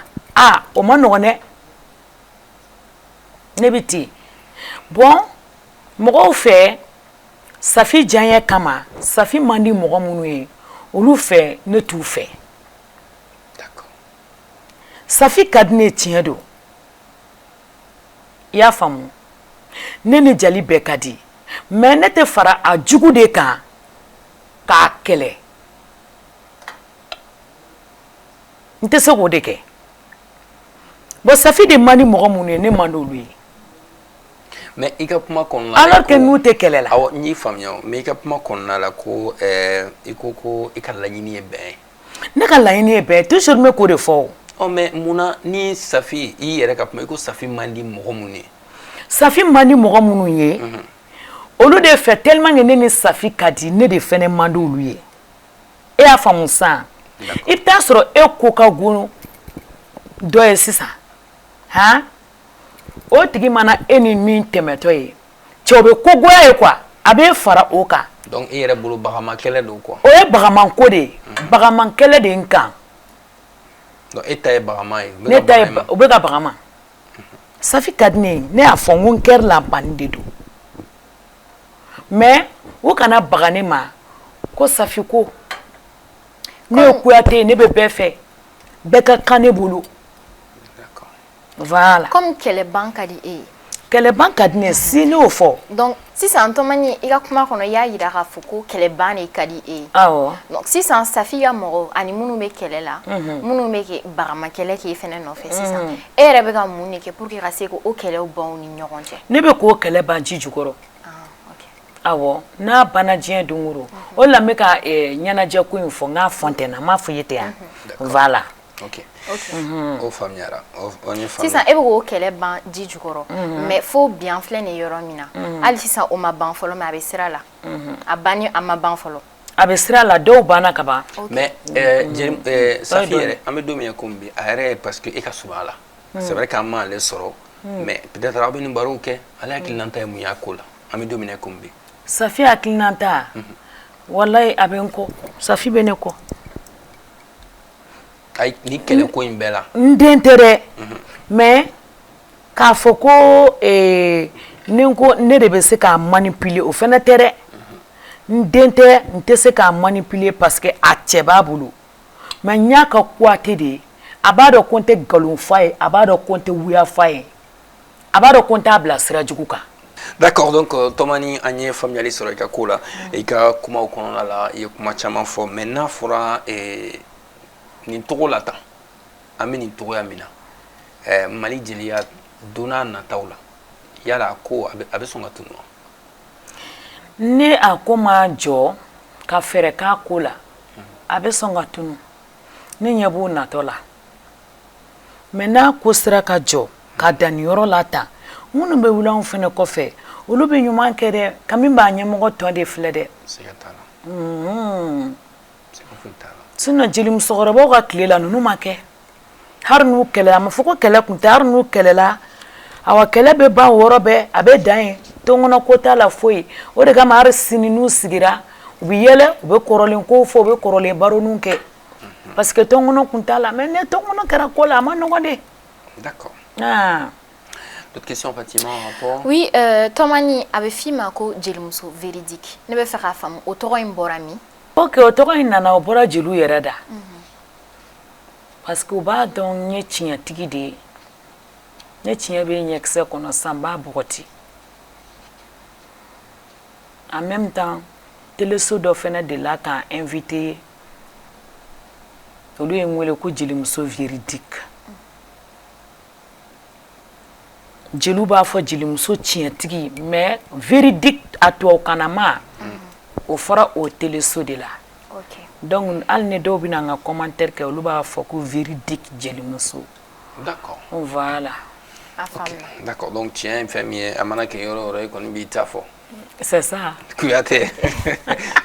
[SPEAKER 4] O ma nɔgɔn dɛ. Ne bɛ ten. Bon, mɔgɔw fɛ Safi diyaɲɛ kama, Safi man di mɔgɔ minnu ye, olu fɛ ne t'u fɛ.
[SPEAKER 1] D'accord.
[SPEAKER 4] Safi ka di ne ye tiɲɛ don. I y'a faamu. Ne ni Jali bɛɛ ka di. Mais ne tɛ fara a jugu de kan k'a kɛlɛ. N tɛ se k'o de kɛ. Bon, Safi de man di mɔgɔ minnu ye, ne man di olu ye.
[SPEAKER 1] Mais i ka kuma kɔnɔna la.
[SPEAKER 4] Alors que n'u tɛ kɛlɛ la.
[SPEAKER 1] Awɔ, n y'i faamuya. Mais i ka kuma kɔnɔna la ko i ko i ka laɲini ye bɛn ye.
[SPEAKER 4] Ne ka laɲini ye bɛn ye. Toujours n bɛ k'o de fɔ.
[SPEAKER 1] Mais munna ni Safi i yɛrɛ ka kuma i ko Safi man di mɔgɔ minnu ye.
[SPEAKER 4] Safi man di mɔgɔ minnu ye. Olu de fɛ tellement que ne ni Safi ka di, ne de fɛnɛ man di olu ye. E y'a faamu san. I bɛ taa sɔrɔ e ko ka go dɔ ye sisan. Han? O tigi mana e ni min tɛmɛtɔ ye. Cɛ o bɛ ko goya ye quoi. A bɛ fara o kan.
[SPEAKER 1] Donc i yɛrɛ bolo bagama kɛlɛ don quoi.
[SPEAKER 4] O ye bagaman ko de ye. Bagaman kɛlɛ de n kan.
[SPEAKER 1] Donc e ta ye bagama ye.
[SPEAKER 4] Ne ta ye o bɛ ka bagama. Safi ka di ne ye. Ne y'a fɔ n ko n kɛra la banni de don. Mais u kana baga ne ma ko Safi ko ne ye Kuyate ye, ne bɛ bɛɛ fɛ. Bɛɛ ka kan ne bolo.
[SPEAKER 1] D'accord.
[SPEAKER 4] Voilà.
[SPEAKER 3] Comme kɛlɛban ka di e ye.
[SPEAKER 4] Kɛlɛban ka di ne ye si ne y'o fɔ.
[SPEAKER 3] Donc sisan Tomani i ka kuma kɔnɔ i y'a yira k'a fɔ ko kɛlɛban de ka di e ye.
[SPEAKER 4] Awɔ.
[SPEAKER 3] Donc sisan Safi ka mɔgɔw ani minnu bɛ kɛlɛ la, minnu bɛ kɛ bagama kɛlɛ k'e fɛnɛ nɔfɛ sisan. E yɛrɛ bɛ ka mun de kɛ pour que ka se k'o kɛlɛw ban u ni ɲɔgɔn cɛ?
[SPEAKER 4] Ne bɛ k'o kɛlɛ ban ji jukɔrɔ. Awɔ, n'a banna diɲɛ don o don. O de la n bɛ ka ɲɛnajɛ ko in fɔ n k'a fɔ ntɛnɛn, n m'a fɔ i ye ten yan. Voilà.
[SPEAKER 1] Ok. O faamuyara. O ye faamuya.
[SPEAKER 3] Sisan e bɛ k'o kɛlɛ ban ji jukɔrɔ. Mais fo bi an filɛ nin yɔrɔ min na. Hali sisan o ma ban fɔlɔ mais a bɛ sira la. A banni a ma ban fɔlɔ.
[SPEAKER 4] A bɛ sira la, dɔw banna ka ban.
[SPEAKER 1] Mais Safi yɛrɛ an bɛ don min na komi bi a yɛrɛ ye parce que e ka surun a la. C'est vrai qu'an ma ale sɔrɔ. Mais peut-être aw bɛ nin barow kɛ ale hakilinata ye mun y'a ko la. An bɛ don min na komi bi.
[SPEAKER 4] Safi hakilinata wallahi a bɛ n kɔ Safi bɛ ne kɔ
[SPEAKER 1] Ayi ni kɛlɛ ko in bɛɛ la
[SPEAKER 4] n den tɛ dɛ mais k'a fɔ ko ni ko ne de bɛ se k'a manipuler o fana tɛ dɛ n den tɛ n tɛ se k'a manipuler parce que a cɛ b'a bolo mais n y'a ka kuwate de ye a b'a dɔn ko n tɛ nkalon f'a ye a b'a dɔn ko n tɛ wuya f'a ye a b'a dɔn ko n t'a bila sira jugu kan.
[SPEAKER 1] D'accord, donc Tomani an ye faamuyali sɔrɔ I ka ko la I ka kumaw kɔnɔna la I ye kuma caman fɔ mais n'a fɔra nin togo la tan an bɛ nin togoya min na Mali jeliya don n'a nataw la yala a ko a bɛ sɔn ka tunu wa?
[SPEAKER 4] Ne a ko ma jɔ ka fɛrɛ k'a ko la a bɛ sɔn ka tunu ne ɲɛ b'o natɔ la mais n'a ko sera ka jɔ ka dan nin yɔrɔ la tan minnu bɛ wuli anw fɛnɛ kɔfɛ olu bɛ ɲuman kɛ dɛ kami b'a ɲɛmɔgɔ tɔn de filɛ dɛ
[SPEAKER 1] Siga t'a la. Siga foyi t'a la.
[SPEAKER 4] sinon jeli musokɔrɔbaw ka tile la ninnu ma kɛ hari n'u kɛlɛ a ma fɔ ko kɛlɛ kun tɛ hari n'u kɛlɛla awa kɛlɛ bɛ ban o yɔrɔ bɛɛ a bɛ dan yen tɔnkɔnɔ ko t'a la foyi o de kama hari sini n'u sigira u bɛ yɛlɛ u bɛ kɔrɔlen kow fɔ u bɛ kɔrɔlen baroniw kɛ parce que tɔnkɔnɔ kun t'a la mais ne tɔnkɔnɔ kɛra ko la a ma nɔgɔ de.
[SPEAKER 1] D'accord.
[SPEAKER 4] Ah.
[SPEAKER 1] D'autres questions Fatima en rapport?
[SPEAKER 3] Oui, Tomani a bɛ f'i ma ko jelimuso véridique ne bɛ fɛ k'a faamu o tɔgɔ in bɔra min?
[SPEAKER 4] Ok o tɔgɔ in nana o bɔra jeliw yɛrɛ da parce que u b'a dɔn n ye tiɲɛtigi de ye ne tiɲɛ bɛ ɲɛkisɛ kɔnɔ sisan n b'a bɔgɔti en même temps teleso dɔ fɛnɛ delila k'an invité olu ye n wele ko jelimuso véridique jeliw b'a fɔ jelimuso tiɲɛtigi mais véridique a tubabukanama o fɔra o teleso de la.
[SPEAKER 3] Ok.
[SPEAKER 4] Donc hali ni dɔw bɛ na n ka commentaire kɛ olu b'a fɔ ko véridique jelimuso.
[SPEAKER 1] D'accord.
[SPEAKER 4] Voilà.
[SPEAKER 1] Okay. D'accord, donc tiens fɛn min ye a mana kɛ yɔrɔ o yɔrɔ I kɔni b'i ta fɔ.
[SPEAKER 4] C'est ça.
[SPEAKER 1] Kuyatɛ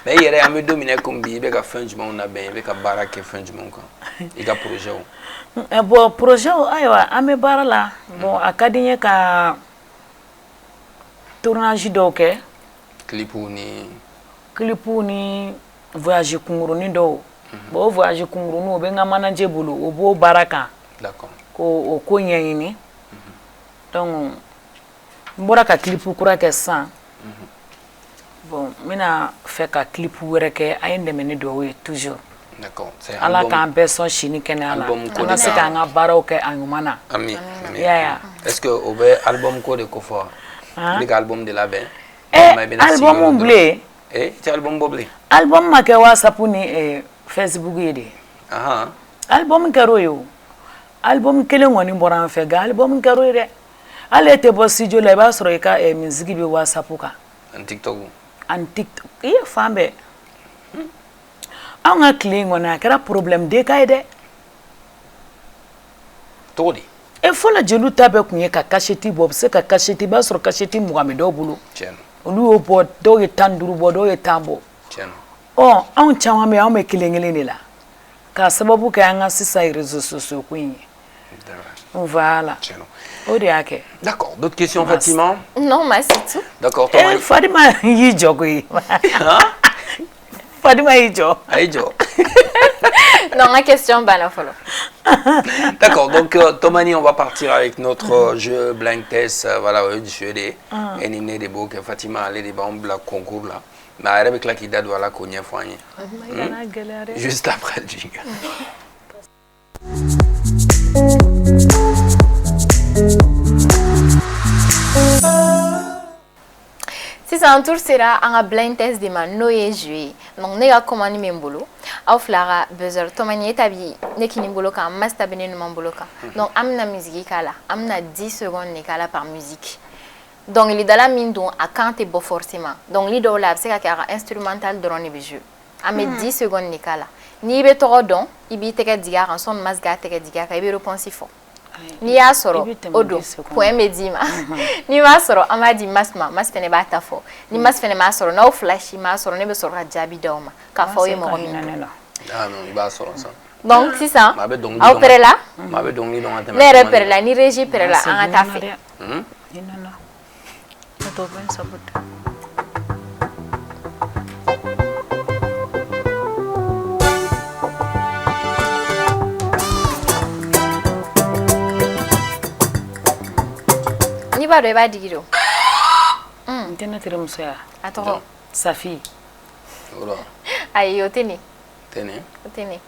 [SPEAKER 1] mais I yɛrɛ an bɛ don min na comme bi I bɛ ka fɛn jumɛnw labɛn I bɛ ka baara kɛ fɛn jumɛnw kan I ka projet w.
[SPEAKER 4] Bon projet ayiwa an bɛ baara la bon a ka di n ye ka tournage dɔw kɛ.
[SPEAKER 1] Clipw
[SPEAKER 4] ni voyage kunkurunin dɔw bon o voyage kunkurunin o bɛ n ka manager bolo o b'o baara kan.
[SPEAKER 1] D'accord.
[SPEAKER 4] Ko o ko ɲɛɲini donc n bɔra ka clip kura kɛ sisan bon n bɛna fɛ ka clip wɛrɛ kɛ a ye n dɛmɛ ni dugawu ye toujours.
[SPEAKER 1] D'accord.
[SPEAKER 4] Ala k'an bɛɛ sɔn si ni kɛnɛya la an ka se k'an ka baaraw kɛ a ɲuman na.
[SPEAKER 1] Ami.
[SPEAKER 4] Yeah.
[SPEAKER 1] Est-ce que o bɛ album ko de ko fɔ I bɛ ka album de labɛn?
[SPEAKER 4] Album bilen.
[SPEAKER 1] Tɛ album bɔ bilen?
[SPEAKER 4] Album ma kɛ WhatsApp ni Facebook ye de. Album kɛra o ye o. Album kelen kɔni bɔra an fɛ nka album kɛra o ye dɛ. Hali e tɛ bɔ studio la I b'a sɔrɔ I ka musique bɛ WhatsApp kan.
[SPEAKER 1] An TikTok.
[SPEAKER 4] An TikTok I ye fan bɛɛ. Anw ka tile in kɔni a kɛra problème de ka ye dɛ.
[SPEAKER 1] Cogo di?
[SPEAKER 4] Fɔlɔ jeliw ta bɛɛ kun ye ka cachette bɔ u bɛ se ka cachette I b'a sɔrɔ cachette 20 bɛ dɔw bolo.
[SPEAKER 1] Tiɲɛ.
[SPEAKER 4] Olu y'o bɔ dɔw ye 15 bɔ dɔw ye 10 bɔ.
[SPEAKER 1] Tiɲɛ.
[SPEAKER 4] Anw caman bɛ anw bɛ kelen kelen de la k'a sababu kɛ an ka sisan réseaux sociaux ko in ye. Voilà. O de y'a kɛ.
[SPEAKER 1] D'accord. D'autres questions Fatima?
[SPEAKER 3] Non, mais c'est tout.
[SPEAKER 1] D'accord.
[SPEAKER 4] Fadima y'i jɔ koyi. Fadima y'i jɔ.
[SPEAKER 1] A y'i jɔ.
[SPEAKER 3] Non, ma question banna follow.
[SPEAKER 1] D'accord, donc Tomani, on va partir avec notre jeu blind test. Voilà, le jeu de Enine de Bok, Fatima, allez des bons black concours là. Mais avec la qui date voilà qu'on y a foigné. Juste après le jingle.
[SPEAKER 3] Sisan tour sera un blind test de ma noye joué. Donc ne ga commande min bolo. Aw flara buzzer Tomani etabi ne kini bolo kan master benen mon bolo kan. Donc amna musique kala. Amna 10 secondes ne kala par musique. Donc il est dans la mine dont à quand t'es beau forcément. Donc l'idole là c'est qu'à instrumental drone be jeu. Amé 10 secondes ne kala. Ni be toro don, ibi teke diga en son masga teke diga ka ibi réponse fort. Ni y'a sɔrɔ o don point bɛ d'i ma ni m'a sɔrɔ an b'a di mas ma mas fɛnɛ b'a ta fɔ ni mas fɛnɛ m'a sɔrɔ n'aw fila si m'a sɔrɔ ne bɛ sɔrɔ ka jaabi d'aw ma k'a fɔ aw ye mɔgɔ min
[SPEAKER 1] non i b'a sɔrɔ sa
[SPEAKER 3] donc sisan aw pɛrɛ la
[SPEAKER 1] maa bɛ dɔnkili dɔn ka tɛmɛ
[SPEAKER 3] ne yɛrɛ pɛrɛ la ni régie pɛrɛ la an ka taa fɛ b'a dɔn i b'a digi don.
[SPEAKER 4] N tɛ ne terimuso ya.
[SPEAKER 3] A tɔgɔ.
[SPEAKER 4] Safi.
[SPEAKER 1] Oula.
[SPEAKER 3] Ayi o tɛ nin.
[SPEAKER 1] Tɛ nin.
[SPEAKER 3] O tɛ nin.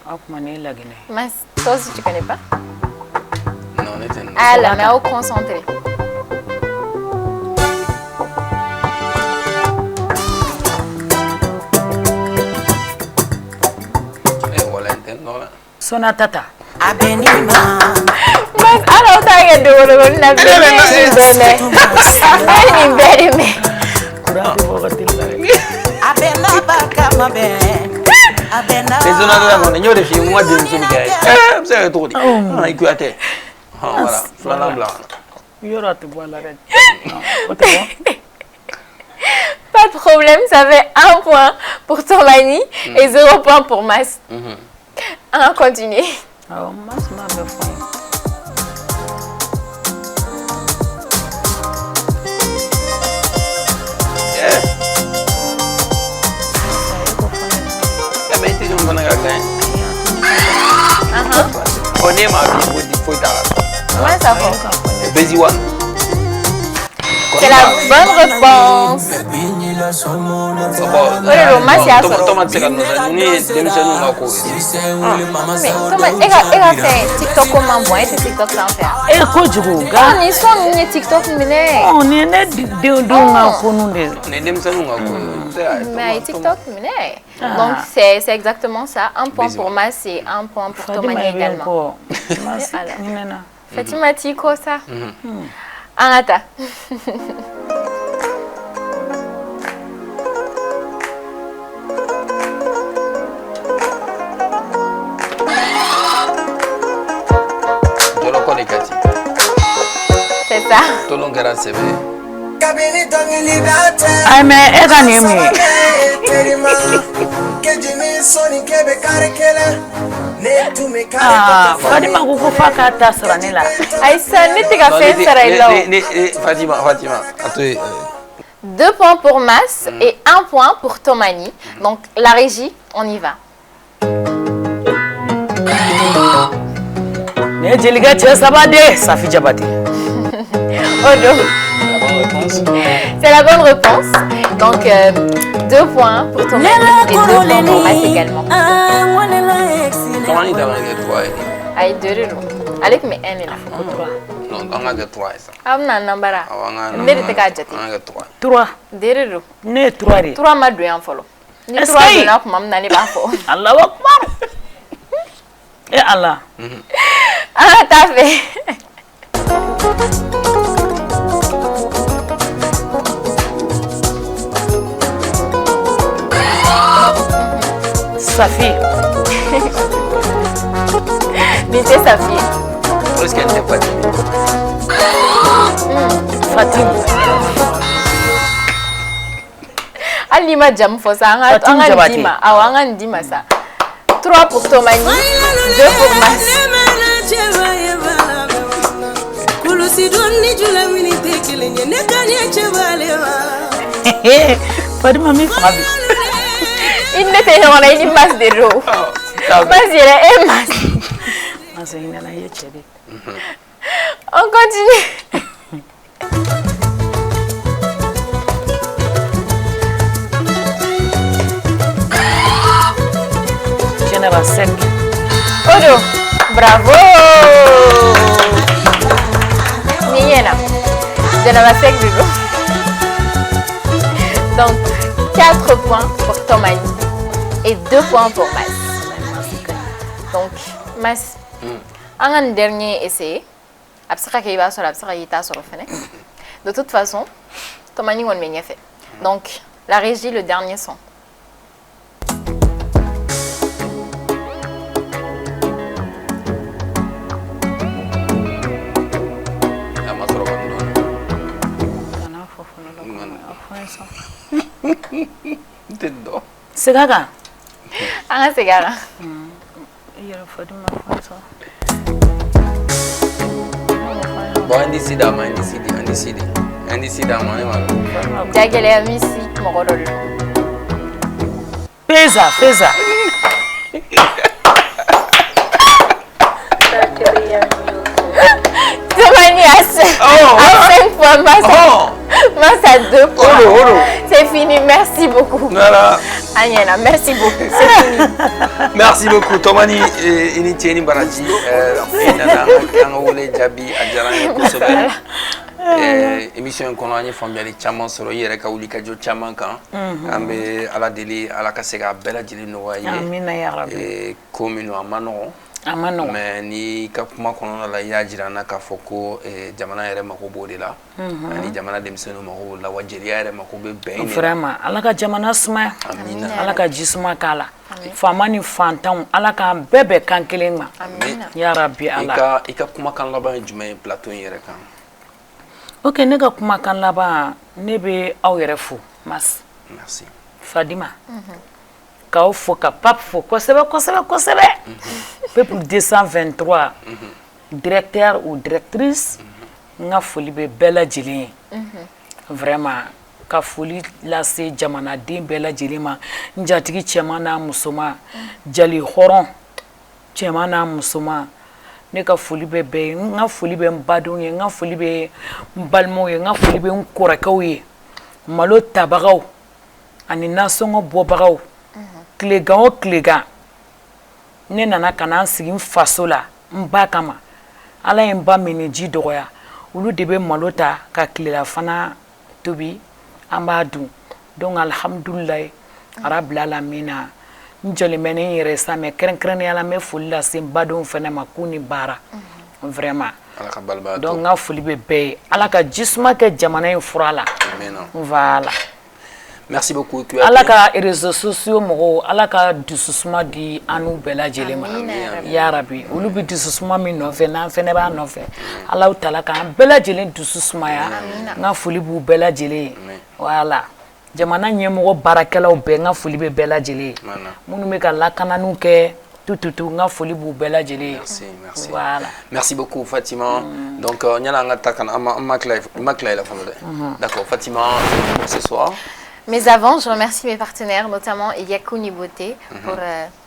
[SPEAKER 4] O tuma ne ye Laginɛ.
[SPEAKER 3] Mas toi aussi tu connais pas?
[SPEAKER 1] Non, ne tɛ nin.
[SPEAKER 3] Alors mais aw concentré.
[SPEAKER 4] Sonatata.
[SPEAKER 3] Mas alors t'as que de na bébé. Ni bébé mais.
[SPEAKER 4] Courant de voter là.
[SPEAKER 5] Abena bakama be. Abena.
[SPEAKER 1] Les Sonatata mon ñoo def yi moi dem suñu gaay. C'est un truc. Ah, Kouyaté. Voilà, flanc blanc.
[SPEAKER 4] Yoro te boire la reine. Non,
[SPEAKER 3] pas de problème, ça fait 1 point pour Tomani et 0 point pour Mas. On va continuer.
[SPEAKER 4] Alors, Mas m'a me fait.
[SPEAKER 1] Mais tu ne connais pas. On est ma vie, il faut
[SPEAKER 3] Comment ça va?
[SPEAKER 1] Busy one.
[SPEAKER 3] C'est la bonne réponse. Oh, le Mas, il a solo.
[SPEAKER 1] Thomas, c'est comme ça. Nous, démissionnons nos causes.
[SPEAKER 3] Mais Thomas, il a fait TikTok comment moi, c'est TikTok sans faire.
[SPEAKER 4] Eh, quoi du coup, gars?
[SPEAKER 3] On est sur une TikTok, mais
[SPEAKER 4] On est né de un connu.
[SPEAKER 1] On est démissionnons nos causes.
[SPEAKER 3] mais TikTok, mais donc c'est exactement ça. 1 point pour Mas et 1 point pour Tomani également. Alors, Fatima Tiko, ça. Anata. C'est ça.
[SPEAKER 1] Tout le monde a CV.
[SPEAKER 4] Ay, mais elle gagne mieux. Ah, Fatima kuku faka ta saranela.
[SPEAKER 3] Aïssa, n'était qu'à faire ça.
[SPEAKER 1] Fatima, attends.
[SPEAKER 3] 2 points pour Mas et 1 point pour Tomani. Donc la régie, on y va.
[SPEAKER 4] Ne jeliga che sabade Safi Jabati.
[SPEAKER 3] Odo. C'est la bonne réponse. Donc 2 points pour Tomani et 2 points pour Mas également.
[SPEAKER 1] Tomani dans les 3.
[SPEAKER 3] Aïe, 2 de Avec mes N là.
[SPEAKER 1] Non, dans les 3 ça.
[SPEAKER 3] Amna nambara. Ndere ka jati.
[SPEAKER 1] Dans les 3.
[SPEAKER 4] 3.
[SPEAKER 3] Derero.
[SPEAKER 4] Ne 3 ri.
[SPEAKER 3] 3 ma do yan folo. Ni 3 do na kuma mna ni ba fo.
[SPEAKER 4] Allahu Akbar. Eh Allah.
[SPEAKER 3] Ah, t'as fait.
[SPEAKER 4] Safi.
[SPEAKER 3] N'était Safi.
[SPEAKER 1] Est-ce qu'elle n'est pas
[SPEAKER 4] Fatim.
[SPEAKER 3] Ali ma jam fo ça. Anga ndima. Awanga ndima ça. 3 pour Tomani, 2 pour Mas.
[SPEAKER 4] Fatima mi fabi.
[SPEAKER 3] Il n'était pas une masse de roues. Mas il est Mas.
[SPEAKER 4] Mas il n'a rien chéri.
[SPEAKER 3] On continue.
[SPEAKER 4] Général Sec.
[SPEAKER 3] Odo, bravo. Niena. Général Sec du coup. Donc 4 points pour Tomani et 2 points pour Mas. Donc Mas, un dernier essai. De toute façon, Tomani on m'a fait. Donc la régie, le dernier son.
[SPEAKER 4] Segaga.
[SPEAKER 3] Ah, segaga.
[SPEAKER 1] Bon,
[SPEAKER 3] Jagele a musique, mon rôle.
[SPEAKER 4] Pesa.
[SPEAKER 3] Tomani assez.
[SPEAKER 1] Oh,
[SPEAKER 3] fois, Mas à 2 fois.
[SPEAKER 1] Olo.
[SPEAKER 3] C'est fini, merci beaucoup.
[SPEAKER 1] Voilà.
[SPEAKER 3] Agnella, merci beaucoup, c'est fini.
[SPEAKER 1] Merci beaucoup. Tomani Initieni Baraji. Nana Kangole Jabi Adjaran Kosobe. Émission qu'on a fait les chamans sur le hier kaouli kajo chaman kan. Ambe ala deli ala kasega bela jili noye.
[SPEAKER 4] Amina ya rabbi.
[SPEAKER 1] Et commune amano.
[SPEAKER 4] Amano.
[SPEAKER 1] Mais ni kapuma kono la ya jirana ka foko jamana yere mako bodi la. Ni jamana demseno mako la wajiri yere mako be ben.
[SPEAKER 4] Vraiment, ala ka jamana suma.
[SPEAKER 1] Amina.
[SPEAKER 4] Ala ka jisuma kala. Fama ni fantan ala ka bebe kan kelen ma.
[SPEAKER 3] Amina.
[SPEAKER 4] Ya rabbi ala.
[SPEAKER 1] Ika kuma kan laban jumɛn plateau yere kan.
[SPEAKER 4] Ok, ne ka kuma kan laban ne be aw yɛrɛ fo Mas.
[SPEAKER 1] Merci.
[SPEAKER 4] Fadima. K'aw fo ka pap fo kosɛbɛ kosɛbɛ kosɛbɛ. Peuple 223 directeur ou directrice n ka foli bɛ bɛɛ lajɛlen ye. Vraiment ka foli lase jamanaden bɛɛ lajɛlen ma n jatigi cɛman n'a musoman jali hɔrɔn cɛman n'a musoman ne ka foli bɛ bɛɛ ye n ka foli bɛ n badenw ye n ka foli bɛ n balimaw ye n ka foli bɛ n kɔrɔkɛw ye malo tabagaw ani nasɔngɔ bɔbagaw tilegan o tilegan ne nana ka na n sigi n faso la n ba kama ala ye n ba mini ji dɔgɔya olu de bɛ malo ta ka tilelafana tobi an b'a dun donc alhamdulilayi arabil alamina n jɔlen bɛ ne n yɛrɛ sa mais kɛrɛnkɛrɛnnenya la n bɛ foli lase n badenw fɛnɛ ma k'u ni baara vraiment donc n ka foli bɛ bɛɛ ye ala ka jisuma kɛ jamana in fura la voilà.
[SPEAKER 1] Merci beaucoup.
[SPEAKER 4] Ala ka réseaux sociaux mɔgɔw ala ka dususuma di an n'u bɛɛ lajɛlen ma ya rabi olu bɛ dususuma min nɔfɛ n'an fɛnɛ b'a nɔfɛ ala tala k'an bɛɛ lajɛlen dususumaya n ka foli b'u bɛɛ lajɛlen ye voilà jamana ɲɛmɔgɔ baarakɛlaw bɛɛ n ka foli bɛ bɛɛ lajɛlen ye minnu bɛ ka lakananiw kɛ tututu n ka foli b'u bɛɛ lajɛlen ye voilà.
[SPEAKER 1] Merci beaucoup Fatima. Donc ɲana an ka ta kana an ma tila i la fɔlɔ dɛ. D'accord Fatima pour ce soir.
[SPEAKER 3] Mais avant, je remercie mes partenaires, notamment Yakuni Beauté pour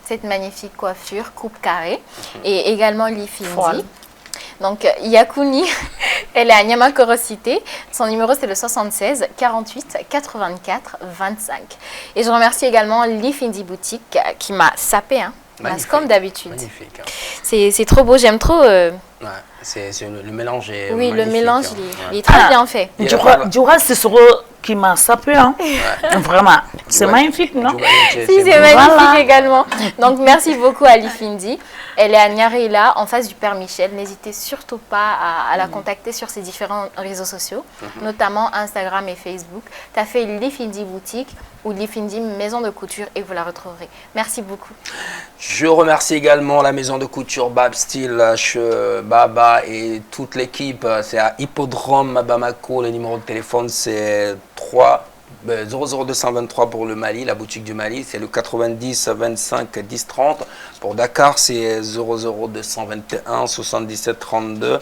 [SPEAKER 3] cette magnifique coiffure, coupe carrée, et également Lifindi. Donc Yakuni, elle est à Niamakorosité. Son numéro c'est le 76 48 84 25. Et je remercie également Lifindi Boutique qui m'a sapé, hein, comme d'habitude.
[SPEAKER 1] Magnifique.
[SPEAKER 3] C'est trop beau, j'aime trop.
[SPEAKER 1] Ouais, c'est le mélange est
[SPEAKER 3] oui,
[SPEAKER 1] magnifique,
[SPEAKER 3] le mélange
[SPEAKER 1] hein.
[SPEAKER 3] il est très bien fait.
[SPEAKER 4] Djoura Sissoko qui m'a sapé, hein. Vraiment. C'est magnifique, non?
[SPEAKER 3] Si, c'est magnifique également. Donc, merci beaucoup à Lifindi. Elle est à Nyarela, en face du Père Michel. N'hésitez surtout pas à la contacter sur ses différents réseaux sociaux, notamment Instagram et Facebook. Tu as fait Lifindi Boutique ou Lifindi Maison de Couture et vous la retrouverez. Merci beaucoup.
[SPEAKER 1] Je remercie également la maison de couture Bab Style, Baba et toute l'équipe. C'est à Hippodrome Bamako. Le numéro de téléphone c'est 00223 pour le Mali, la boutique du Mali. C'est le 90 25 10 30. Pour Dakar, c'est 00221 77 32.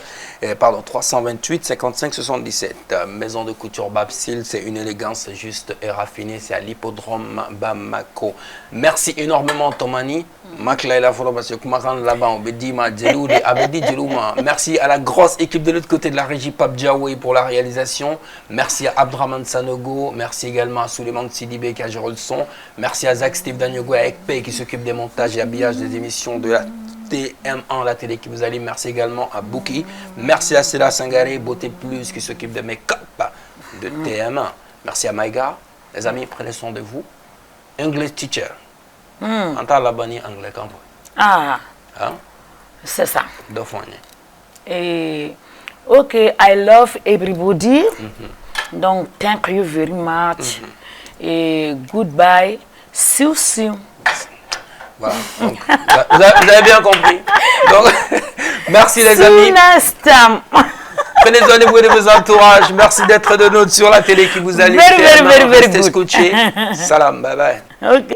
[SPEAKER 1] Pardon, 328 55 77. Maison de couture Babsil, c'est une élégance juste et raffinée. C'est à l'hippodrome Bamako. Merci énormément, Tomani. Merci à la grosse équipe de l'autre côté de la régie Pape Diaoué pour la réalisation. Merci à Abdraman Sanogo. Merci également à Souleymane Sidibé qui a géré le son. Merci à Zach Steve Danyogo et Ekpe qui s'occupe des montages et habillages des émissions de la TM1, la télé qui vous allume. Merci également à Bouki. Merci à Sela Sangare, Beauté Plus qui s'occupe de make-up de TM1. Merci à Maïga. Les amis, prenez soin de vous. English teacher. En tant l'abonné anglais quand vous.
[SPEAKER 4] Ah,
[SPEAKER 1] Hein?
[SPEAKER 4] c'est ça.
[SPEAKER 1] Deux fois.
[SPEAKER 4] Et, ok, I love everybody. Donc, thank you very much. Et goodbye. See you soon.
[SPEAKER 1] Voilà. Donc, vous avez bien compris. Donc, merci les amis. Prenez soin de vous et de vos entourages. Merci d'être de notre sur la télé qui vous allume.
[SPEAKER 4] Very good.
[SPEAKER 1] Salam, bye bye.
[SPEAKER 4] Ok.